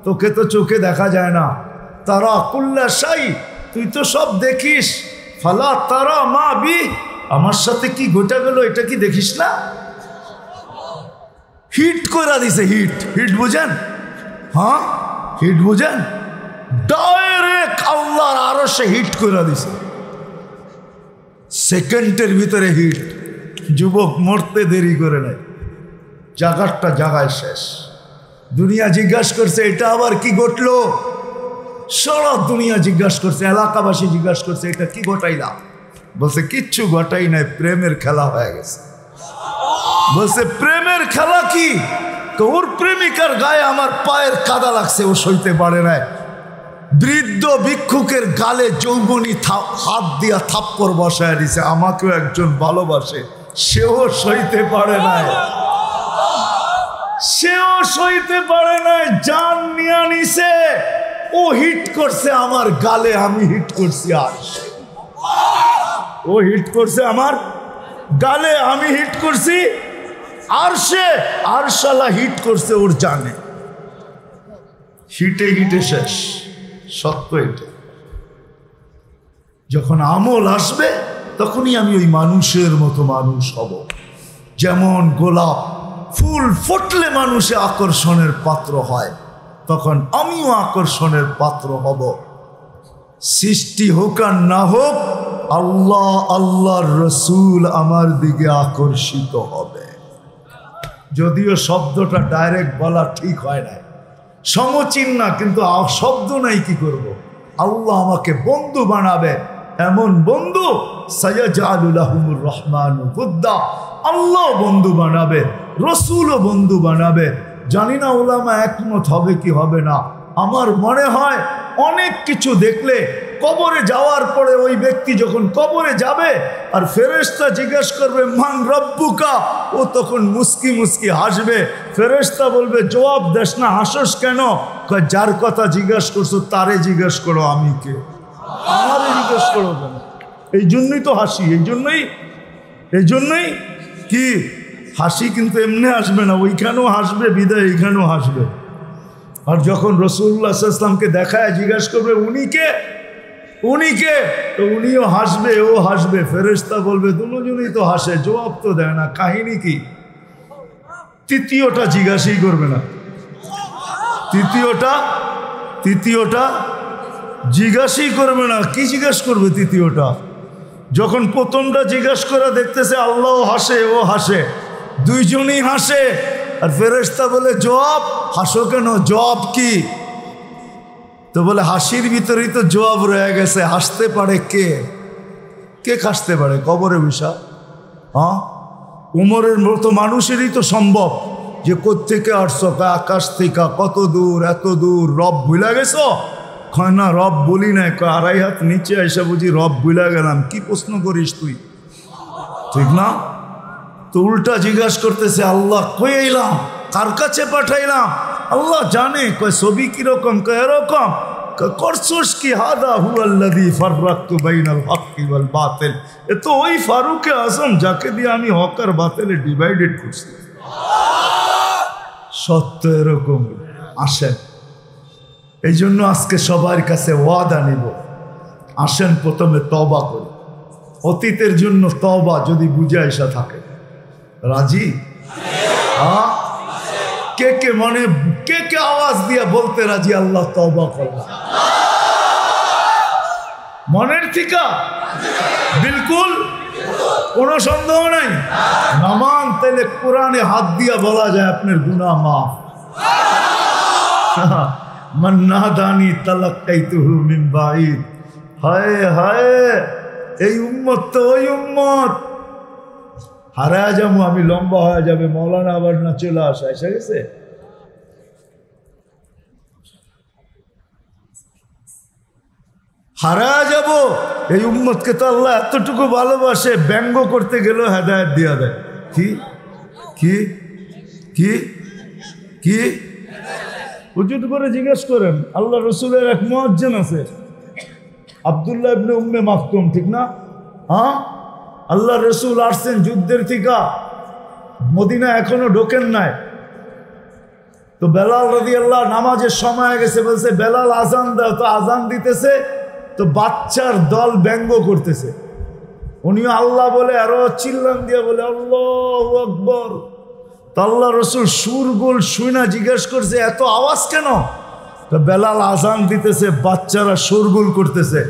তোকে তো চোখে দেখা যায় না, তারা কুল্লা শাই, তুই তো সব দেখিস, ফালা তারা মা বি, আমার সাথে কি ঘটে গেল এটা কি দেখিস না? হিট করে দিছে, হিট, হিট বুঝেন? হ্যাঁ, হিট বুঝেন? ডাইরেক্ট আল্লাহর আরশে হিট করে দিছে, সেকেন্ডের ভিতরে হিট। যুবক মরতে দেরি করে নাই, জায়গাটা জায়গায় শেষ। দুনিয়া জিজ্ঞাসা করছে এটা আবার কি ঘটলো? সারা দুনিয়া জিজ্ঞাসা করছে, এলাকাবাসী জিজ্ঞাসা করছে এটা কি ঘটাইলা? বলছে কিচ্ছু ঘটাই নাই, প্রেমের খেলা হয়ে গেছে। বলছে প্রেমের খেলা কি? ওর প্রেমিকার গায়ে আমার পায়ের কাদা লাগছে, ও সইতে পারে নাই। বৃদ্ধ ভিক্ষুকের গালে যৌবনী হাত দিয়া থাপ্পড় বসায় দিছে, আমাকেও একজন ভালোবাসে, সেও সইতে পারে নাই, সেও সইতে পারে নাই, জান নিয়ে নিছে। ও হিট করছে আমার গালে, আমি হিট করছি আরশে। ও হিট করছে আমার গালে, আমি হিট করছি আরশে। আরশালা হিট করছে ওর জানে। হিটে হিটে শেষ। সত্য এটা। যখন আমল আসবে তখনই আমি ওই মানুষের মতো মানুষ হব। যেমন গোলাপ ফুল ফুটলে মানুষে আকর্ষণের পাত্র হয়, তখন আমিও আকর্ষণের পাত্র হব। সৃষ্টি হোক আর না হোক, আল্লাহ আল্লাহর রসুল আমার দিকে আকর্ষিত হবে। যদিও শব্দটা ডাইরেক্ট বলা ঠিক হয় না, সমচিন না, কিন্তু শব্দ নাই কি করব। আল্লাহ আমাকে বন্ধু বানাবে, এমন বন্ধু সায়াজালুল লাহুমুর রহমানু বুদ্দা। আল্লাহ বন্ধু বানাবে, রসুলও বন্ধু বানাবে। জানি না ওলামা একমত হবে কি হবে না। আমার মনে হয় অনেক কিছু দেখলে কবরে যাওয়ার পরে ওই ব্যক্তি যখন কবরে যাবে আর ফেরেশতা জিজ্ঞেস করবে মান রব্বুকা, ও তখন মুস্কি মুস্কি হাসবে। ফেরেশতা বলবে জবাব দেস না, হাসস কেন? যার কথা জিজ্ঞেস করছো তারে জিজ্ঞেস করো, আমি কে? আমারে জিজ্ঞেস করো কেন? এই জন্যই তো হাসি, এই জন্যই কি হাসি, কিন্তু এমনি হাসবে না, ওইখানেও হাসবে বিদায় এইখানেও হাসবে। আর যখন রাসূলুল্লাহ সাল্লাল্লাহু আলাইহি ওয়াসাল্লামকে দেখায় জিজ্ঞাসা করবে উনি কে, তো উনিও হাসবে, ও হাসবে। ফেরেশতা বলবে দুজনেই তো হাসে, জবাব তো দেয় না, কাহিনী কি? তৃতীয়টা জিজ্ঞাসাই করবে না, তৃতীয়টা জিজ্ঞাসাই করবে না। কি জিজ্ঞাসা করবে তৃতীয়টা? যখন প্রথমটা জিজ্ঞাসা করে দেখতেছে আল্লাহ হাসে, ও হাসে, দুইজনই হাসে। আর ফেরেশতা বলে জবাব, হাসো কেন? জবাব কি? তো বলে হাসির ভিতরেই তো জবাব রয়ে গেছে। হাসতে পারে কে? হাসতে পারে কবরে বিষয়? হ্যাঁ, উমরের মতো মানুষেরই তো সম্ভব যে কোত্থেকে আসছো? আকাশ থেকে, কত দূর, এত দূর, রব ভুলা গেছো? কয় না রব বলি নাই, কয় আড়াই হাত নিচে এসে বুঝি রব ভুলা গেলাম। কি প্রশ্ন করিস তুই? ঠিক না? তো উল্টা জিজ্ঞাসা করতেছে আল্লাহ কই এলাম, কার কাছে পাঠাইলাম? আল্লাহ জানে। কয় ছবি কিরকম? কয় এরকম। করছোস কি? হাদা হুয়াল্লাযী ফাররাকতু বাইনাল হক্কি ওয়াল বাতিল। এ তো ওই ফারুকে আজম যাকে দিয়ে আমি হক আর বাতিলে ডিভাইডেড করছি। সত্য এরকম। আসেন, এই জন্য আজকে সবার কাছে ওয়াদা নিব, আসেন প্রথমে তওবা করি। অতীতের জন্য তওবা যদি বুঝে আসা থাকে, রাজি? হ্যাঁ, কে মনে কে আওয়াজ দিয়ে বলতে রাজি আল্লাহ তওবা করলাম? মনের থেকে বিলকুল কোনো সন্দেহ নাই। নামান তাইলে কোরআনে হাত দিয়া বলা যায় আপনার গুনাহ মাফ। মান নাদানি তালাক্কাইতুহু মিন বাঈদ। হায় হায়, এই উম্মত তো ওই উম্মত। হারায় যাবো আমি, লম্বা হয়ে যাবে, মৌলানা আবার না চলে আসা এসে গেছে। হারায় যাব। এই উম্মতকে তো আল্লাহ এতটুকু ভালোবাসে, ব্যঙ্গ করতে গেলেও হেদায়েত দিয়া দেয়। কি কি কি কি হুজুর করে জিজ্ঞেস করেন। আল্লাহ রসুলের এক মুয়াজ্জিন আছে, আব্দুল্লাহ ইবনে উম্মে মাকতুম, ঠিক না? হ্যাঁ, আল্লাহ রসুল আসছেন যুদ্ধের থেকে, মদিনা এখনো ঢোকেন নাই। তো বেলাল রাদিয়াল্লাহু নামাজের সময় গেছে, বলছে বেলাল আজান দাও। তো আজান দিতেছে, তো বাচ্চার দল ব্যঙ্গ করতেছে, উনিও আল্লাহ বলে আরো চিল্লান দিয়ে বলে আল্লাহু আকবার। তো আল্লাহ রসুল সুরগুল শুনা জিজ্ঞেস করছে এত আওয়াজ কেন? তো বেলাল আজান দিতেছে, বাচ্চারা সুরগুল করতেছে,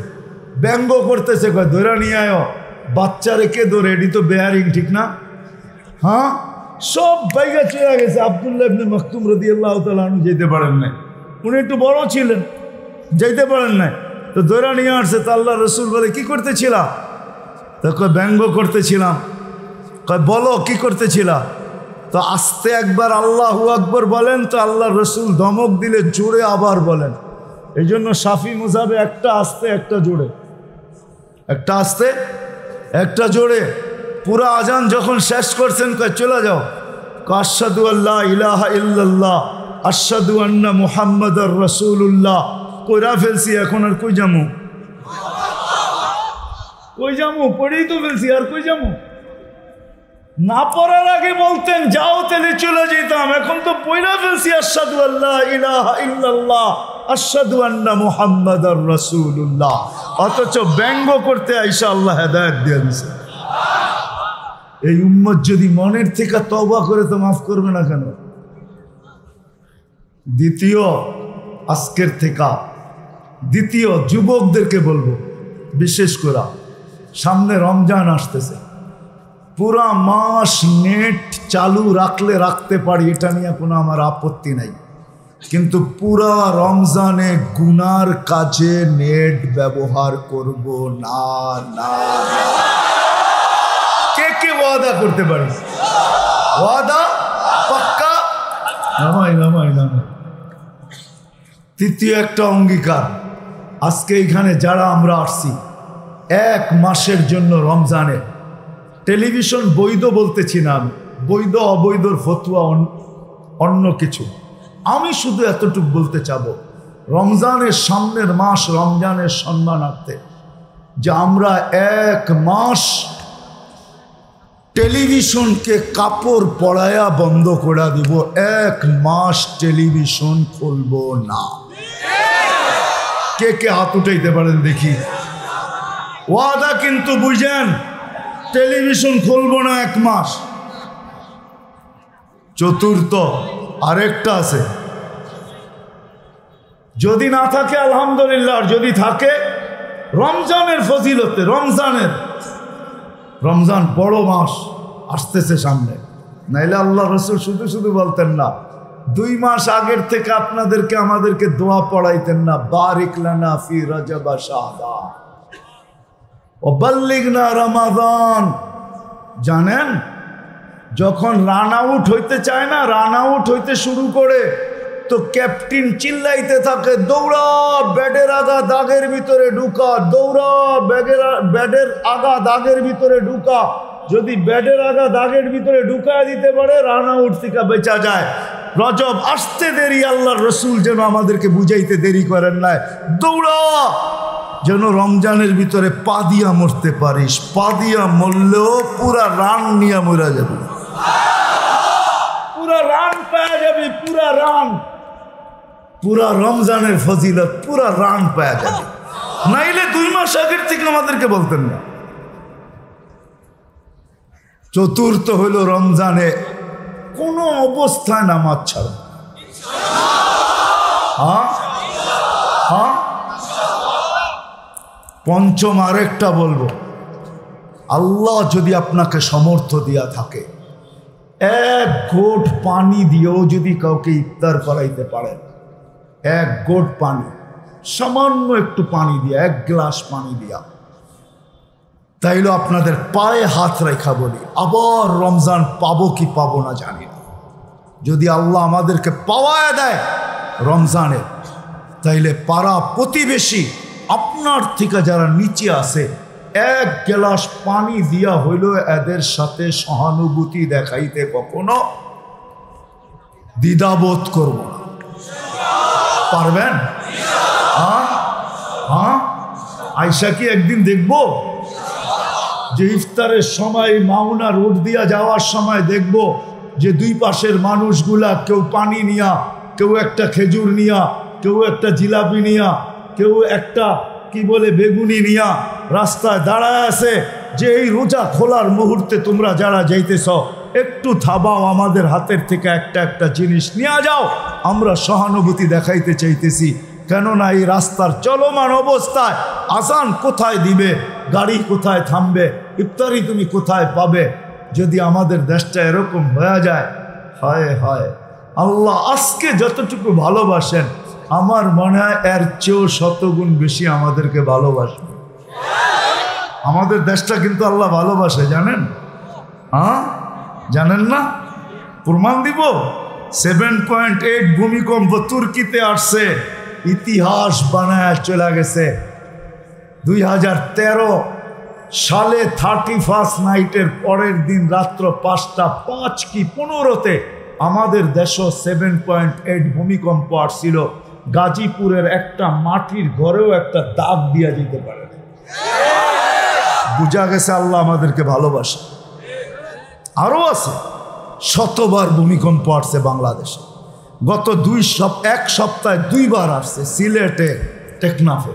ব্যঙ্গ করতেছে, কয় ধরে নিয়ে আয়। বাচ্চারে কে ধরে? এটি তো বেয়ারিং, ঠিক না? হ্যাঁ, সব বাইগা চলে গেছে। আব্দুল্লাহ ইবনে মাকতুম রাদিয়াল্লাহু তাআলা আনহু যেতে পারেন নাই, উনি একটু বড় ছিলেন, যেতে পারেন নাই। তো দৌড়া নিয়ে আসছে। তো আল্লাহ রসুল বলে কি করতেছিলাম? তো কয় ব্যঙ্গ করতেছিলাম। কয় বলো কি করতেছিলা? তো আস্তে একবার আল্লাহু আকবার বলেন, তো আল্লাহ রসুল ধমক দিলে জোরে আবার বলেন। এই জন্য শাফি মুজাবে একটা আস্তে একটা জোরে, একটা আস্তে একটা জোরে। পুরা আজান যখন শেষ করছেন কয় চলে যাও, আশহাদু আল্লা ইলাহা ইল্লাল্লাহ আশহাদু আন্না মুহাম্মাদার রাসূলুল্লাহ। কইরা ফেলছি, এখন আর কই যামু? কই যামু? পড়েই তো ফেলছি, আর কই যামু? না পড়ার আগে বলতেন যাও, তাহলে চলে যেতাম। এখন তো পড়া ফেলছি, আশহাদু আল্লা ইলাহা ইল্লাল্লাহ আশহাদু আন্না মুহাম্মাদার রাসূলুল্লাহ। অথচ ব্যঙ্গ করতে আইসা আল্লাহ হেদায়েত দিয়ে দিয়েছে। এই উম্মত যদি মনের থেকে তওবা করে তো মাফ করবে না কেন? দ্বিতীয় যুবকদেরকে বলবো, বিশেষ করে সামনে রমজান আসতেছে, পুরা মাস নেট চালু রাখতে পারি, এটা নিয়ে কোনো আমার আপত্তি নাই। কিন্তু পুরা রমজানে গুনার কাজে নেট ব্যবহার করব না। কে কে ওয়াদা করতে পারে? ওয়াদা পাক্কা? নামাই। তৃতীয় একটা অঙ্গীকার, আজকে এখানে যারা আমরা আসছি, 1 মাসের জন্য রমজানে টেলিভিশন বৈধ বলতেছি না আমি, বৈধ অবৈধর ফতোয়া অন্য কিছু। আমি শুধু এতটুকু বলতে চাবো, রমজানের সামনের মাস, রমজানের সম্মানার্থে যে আমরা 1 মাস টেলিভিশনকে কাপড় পরায়া বন্ধ করে দিব, 1 মাস টেলিভিশন খুলব না। কে কে হাত উঠাইতে পারেন দেখি? ওয়াদা কিন্তু বুঝেন, টেলিভিশন খুলব না 1 মাস। চতুর্থ আরেকটা আছে, যদি না থাকে আলহামদুলিল্লাহ, যদি থাকে রমজানের ফজিলতে, রমজান বড় মাস আসতেছে সামনে, নাইলে আল্লাহ রসুল শুধু বলতেন না, 2 মাস আগের থেকে আপনাদেরকে আমাদেরকে দোয়া পড়াইতেন না, বারিক লানা ফি রজব শাবান ও বাল্লিগনা রমাদান। জানেন, যখন রান আউট হইতে চায় না, রান আউট হইতে শুরু করে, তো ক্যাপ্টেন চিল্লাইতে থাকে, দৌড়া ব্যাটের আগা দাগের ভিতরে ঢুকা, দৌড়া ব্যাটের আগা দাগের ভিতরে ঢুকা। যদি ব্যাটের আগা দাগের ভিতরে ঢুকা দিতে পারে, রান আউট থেকে বেঁচা যায়। রজব আসতে দেরি, আল্লাহর রসুল যেন আমাদেরকে বুঝাইতে দেরি করেন না, দৌড়া যেন রমজানের ভিতরে পা দিয়া মরতে পারিস। পা দিয়া মরলেও পুরা রান নিয়ে মরা যাবে, পুরা রান পাওয়া যাবে, পুরা রমজানের ফজিলত, পুরা রান পাওয়া যাবে। নাইলে 2 মাস আগের থেকে আমাদেরকে বলতেন না। চতুর্থ হইল, রমজানে কোনো অবস্থায় নামাজ ছাড়া। হ্যাঁ, পঞ্চম আরেকটা বলবো, আল্লাহ যদি আপনাকে সমর্থ দিয়া থাকে, 1 ঘোট পানি দিয়েও যদি কাউকে ইফতার করাইতে পারেন, 1 ঘোট পানি, সামান্য একটু পানি দিয়া, 1 গ্লাস পানি দিয়া, তাইলে আপনাদের পায়ে হাত রেখা বলি, আবার রমজান পাবো কি পাবো না জানি না, যদি আল্লাহ আমাদেরকে পাওয়ায় দেয় রমজানে, তাইলে পাড়া প্রতিবেশী আপনার থেকে যারা নিচে আছে, 1 গ্লাস পানি দিয়া হইল এদের সাথে সহানুভূতি দেখাইতে কখনো দ্বিধাবোধ করব না। পারবেন? হ্যাঁ, আয়সা কি একদিন দেখবো যে ইফতারের সময় মাওনা রোড দিয়া যাওয়ার সময় দেখবো যে 2 পাশের মানুষগুলা, কেউ পানি নিয়া, কেউ একটা খেজুর নিয়া, কেউ একটা জিলাপি নিয়া, কেউ একটা কি বলে বেগুনি নিয়া রাস্তায় দাঁড়ায় আছে যে এই রোজা খোলার মুহূর্তে তোমরা যারা যাইতেছ একটু থামাও, আমাদের হাতের থেকে একটা একটা জিনিস নিয়ে যাও, আমরা সহানুভূতি দেখাইতে চাইতেছি। কেননা এই রাস্তার চলমান অবস্থায় আজান কোথায় দিবে, গাড়ি কোথায় থামবে, ইফতারি তুমি কোথায় পাবে, যদি আমাদের দেশটা এরকম হয়ে যায়, হায় হায়। আল্লাহ আজকে যতটুকু ভালোবাসেন আমার মনে হয় এর চেয়েও শতগুণ বেশি আমাদেরকে ভালোবাসবে। আমাদের দেশটা কিন্তু আল্লাহ ভালোবাসে, জানেন? হ্যাঁ, জানেন না? প্রমাণ দিব। 7.8 ভূমিকম্প তুর্কিতে আসছে, ইতিহাস বানায় চলে গেছে। 2013 সালে 31 নাইটের পরের দিন রাত্র 5:05 কি 15-তে আমাদের দেশও 7.8 ভূমিকম্প আসছিল। গাজীপুরের একটা মাটির ঘরেও একটা দাগ দিয়া যেতে পারে না। বুঝা গেছে আল্লাহ আমাদেরকে ভালোবাসে। আরও আছে, শতবার ভূমিকম্প আসছে বাংলাদেশে। গত এক সপ্তাহে 2 বার আসছে সিলেটে, টেকনাফে।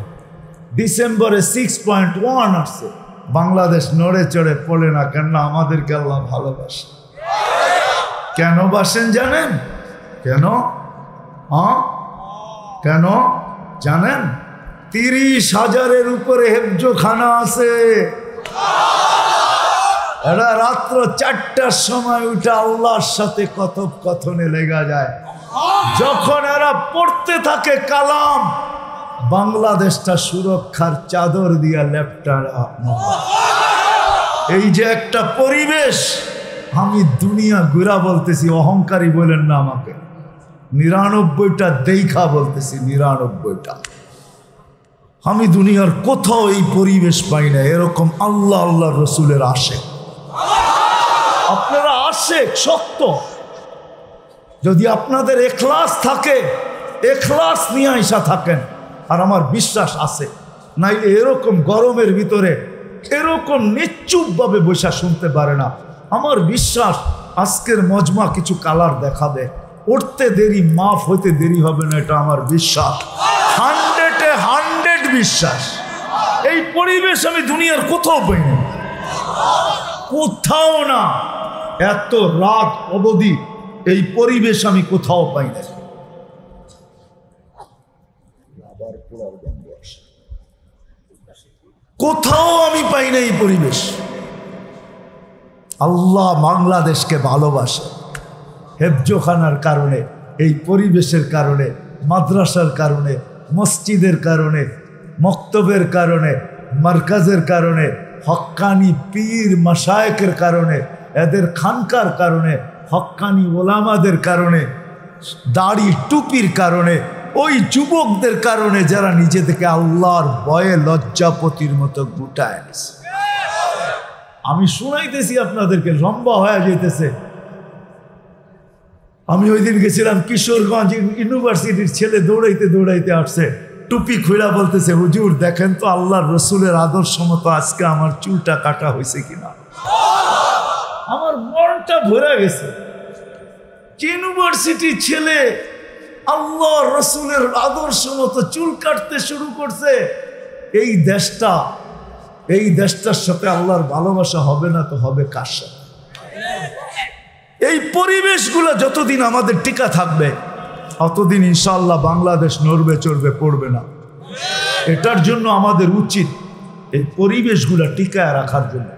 ডিসেম্বরে 6.1 আসছে। বাংলাদেশ নড়ে চড়ে পড়ে না, কেন? আমাদেরকে আল্লাহ ভালোবাসে। কেন বাসেন জানেন? কেন? কেন জানেন? 30,000-এর উপরে হেফজোখানা আছে। এরা রাত্র 4টার সময় উঠে আল্লাহর সাথে কথোপকথনে লেগে যায়। যখন এরা পড়তে থাকে কালাম, বাংলাদেশটা সুরক্ষার চাদর দিয়া লেপটা। এই যে একটা পরিবেশ, আমি দুনিয়া ঘুরা বলতেছি, অহংকারী বলেন না আমাকে, 99টা দেখা বলতেছি, 99টা। আমি দুনিয়ার কোথাও এই পরিবেশ পাই না এরকম আল্লাহ আল্লাহ রসুলের আশেক। আপনারা আশেক সত্য, যদি আপনাদের এখলাস থাকে, এখলাস নিয়ে আইসা থাকেন, আর আমার বিশ্বাস আছে, নাইলে এরকম গরমের ভিতরে এরকম নিশ্চুপভাবে বসে শুনতে পারে না। আমার বিশ্বাস আজকের মজমা কিছু কালার দেখাবে, উঠতে দেরি মাফ হইতে দেরি হবে না, এটা আমার বিশ্বাস। 100 বিশ্বাস। এই পরিবেশ আমি দুনিয়ার কোথাও পাই না, কোথাও না। এত রাত অবধি এই পরিবেশ আমি কোথাও পাই না। কোথাও আমি পাই না এই পরিবেশ। আল্লাহ বাংলাদেশকে ভালোবাসে হেফজোখানার কারণে, এই পরিবেশের কারণে, মাদ্রাসার কারণে, মসজিদের কারণে, মক্তবের কারণে, মার্কাজের কারণে, হক্কানি পীর মাশায়েখের কারণে, এদের খানকার কারণে, হক্কানি ওলামাদের কারণে, দাড়ি টুপির কারণে, ওই যুবকদের কারণে যারা নিজেদেরকে আল্লাহর ভয়ে লজ্জাপতির মতো গুটায় নিছে। আমি শুনাইতেছি আপনাদেরকে, লম্বা হয়ে যেতেছে। আমি ওই দিন গেছিলাম কিশোরগঞ্জ, ইউনিভার্সিটির ছেলে দৌড়াইতে দৌড়াইতে আসছে, টুপি খুইলা বলতেছে, হুজুর দেখেন তো আল্লাহর রসুলের আদর্শ মতো আজকে আমার চুলটা কাটা হয়েছে কিনা। আমার মনটা ভরে গেছে। ইউনিভার্সিটির ছেলে আল্লাহর রসুলের আদর্শ মতো চুল কাটতে শুরু করছে। এই দেশটার সাথে আল্লাহর ভালোবাসা হবে না তো হবে কার সাথে? এই পরিবেশগুলো যতদিন আমাদের টিকা থাকবে ততদিন ইনশাআল্লাহ বাংলাদেশ নড়বে চড়বে পড়বে না। এটার জন্য আমাদের উচিত এই পরিবেশগুলো টিকায় রাখার জন্য,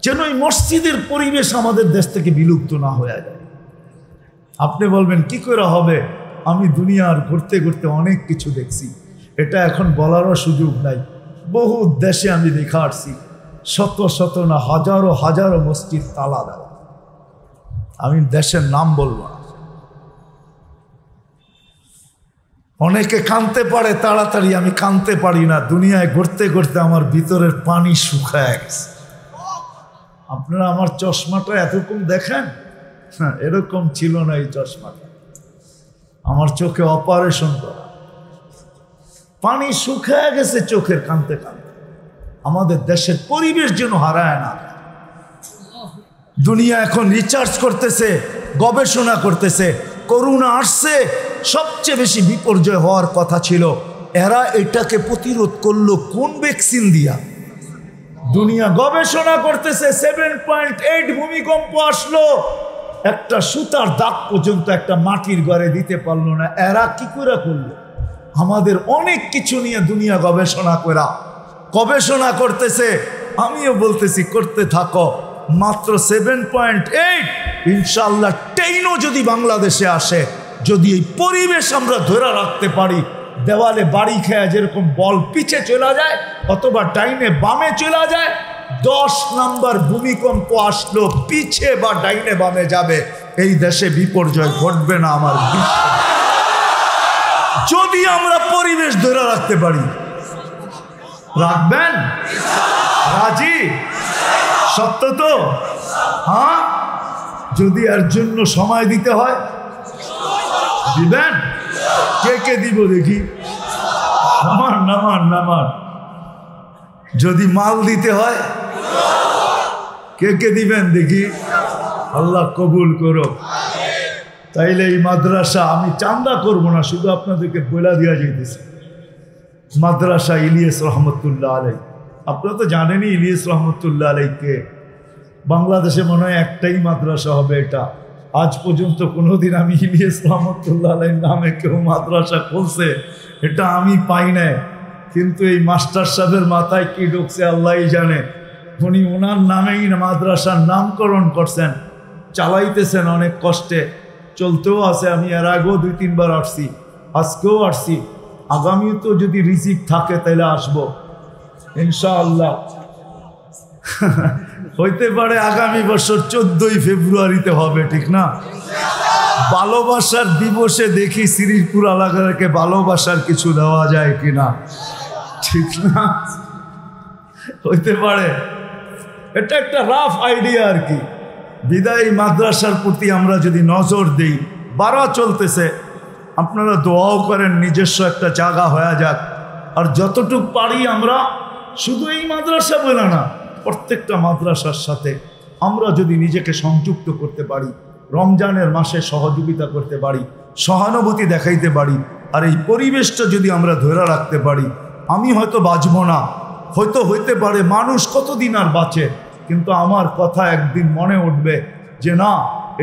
যেন এই মসজিদের পরিবেশ আমাদের দেশ থেকে বিলুপ্ত না হয়ে যায়। আপনি বলবেন কি করে হবে? আমি দুনিয়ার ঘুরতে ঘুরতে অনেক কিছু দেখছি, এটা এখন বলারও সুযোগ নাই। বহু দেশে আমি দেখা আসছি, শত শত না হাজারো হাজারো মসজিদ তালা দেওয়া। আমি দেশের নাম বলবো না। অনেকে কাঁদতে পারে তাড়াতাড়ি, আমি কাঁদতে পারি না। দুনিয়ায় ঘুরতে ঘুরতে আমার ভিতরের পানি শুকায় গেছে। আপনারা আমার চশমাটা এতক্ষণ দেখেন, হ্যাঁ এরকম ছিল না এই চশমাটা। আমার চোখে অপারেশন করা, পানি শুকায় গেছে চোখের কাঁদতে কাঁদতে। আমাদের দেশের পরিবেশ যেন হারায় না। দুনিয়া এখন রিসার্চ করতেছে, গবেষণা করতেছে। করোনা আসছে, সবচেয়ে বেশি বিপর্যয় হওয়ার কথা ছিল এরা এটাকে প্রতিরোধ করলো কোন ভ্যাকসিন দিয়া? দুনিয়া গবেষণা করতেছে 7.8 ভূমিকম্প আসলো, একটা সুতার দাগ পর্যন্ত একটা মাটির ঘরে দিতে পারলো না। এরা কি করে করলো? আমাদের অনেক কিছু নিয়ে দুনিয়া গবেষণা করতেছে। আমিও বলতেছি করতে থাকো। মাত্র 7.8, ইনশাআল্লাহ 10ও যদি বাংলাদেশে আসে, যদি এই পরিবেশ আমরা ধরে রাখতে পারি, দেওয়ালে বাড়ি খেয়ে যেরকম বল পিছে চলে যায় অথবা ডাইনে বামে চলে যায়, 10 নম্বর ভূমিকম্প আসলো পিছে বা ডাইনে বামে যাবে, এই দেশে বিপর্যয় ঘটবে না আমার বিশ্বাস। যদি আমরা পরিবেশ ধরে রাখতে পারি। রাখবেন? রাজি? সত্য তো? হ্যাঁ, যদি এর জন্য সময় দিতে হয় দিবেন? কে কে দিব দেখি? নামান। যদি মাল দিতে হয় কে কে দিবেন দেখি? আল্লাহ কবুল করো। তাইলে এই মাদ্রাসা আমি চান্দা করব না, শুধু আপনাদেরকে বলে দেওয়া যাইতেছে। মাদ্রাসা ইলিয়াস রহমতুল্লাহ আলাই, আপনারা তো জানেনই ইলিয়াস রহমতুল্লাহ আলাইকে। বাংলাদেশে মনে হয় একটাই মাদ্রাসা হবে এটা। আজ পর্যন্ত কোনোদিন আমি ইলিয়াস রহমতুল্লাহ আলাইর নামে কেউ মাদ্রাসা খুলছে এটা আমি পাই না। কিন্তু এই মাস্টার সাহেবের মাথায় কি ঢুকছে আল্লাহই জানে। উনি ওনার নামেই মাদ্রাসার নামকরণ করছেন, চালাইতেছেন অনেক কষ্টে, চলতেও আছে। আমি এর আগেও 2-3 বার আসছি, আজকেও আসছি, আগামী তো যদি রিজিক থাকে তাহলে আসবো ইনশাআল্লাহ। হইতে পারে আগামী বছর 14ই ফেব্রুয়ারিতে হবে, ঠিক না? ভালোবাসার দিবসে দেখি শ্রীপুর এলাকাকে ভালোবাসার কিছু দেওয়া যায় কিনা, ঠিক না? হইতে পারে। এটা একটা রাফ আইডিয়া আর কি। বিদায়ী মাদ্রাসার প্রতি আমরা যদি নজর দেই, বাড়া চলতেছে, আপনারা দোয়াও করেন নিজস্ব একটা জায়গা হয়ে যাক। আর যতটুক পারি আমরা, শুধু এই মাদ্রাসা বলে না, প্রত্যেকটা মাদ্রাসার সাথে আমরা যদি নিজেকে সংযুক্ত করতে পারি, রমজানের মাসে সহযোগিতা করতে পারি, সহানুভূতি দেখাইতে পারি, আর এই পরিবেশটা যদি আমরা ধরে রাখতে পারি, আমি হয়তো বাঁচব না, হয়তো হইতে পারে মানুষ কতদিন আর বাঁচে, কিন্তু আমার কথা একদিন মনে উঠবে যে না,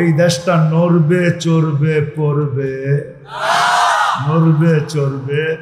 এই দেশটা নড়বে চড়বে পড়বে, নড়বে চড়বে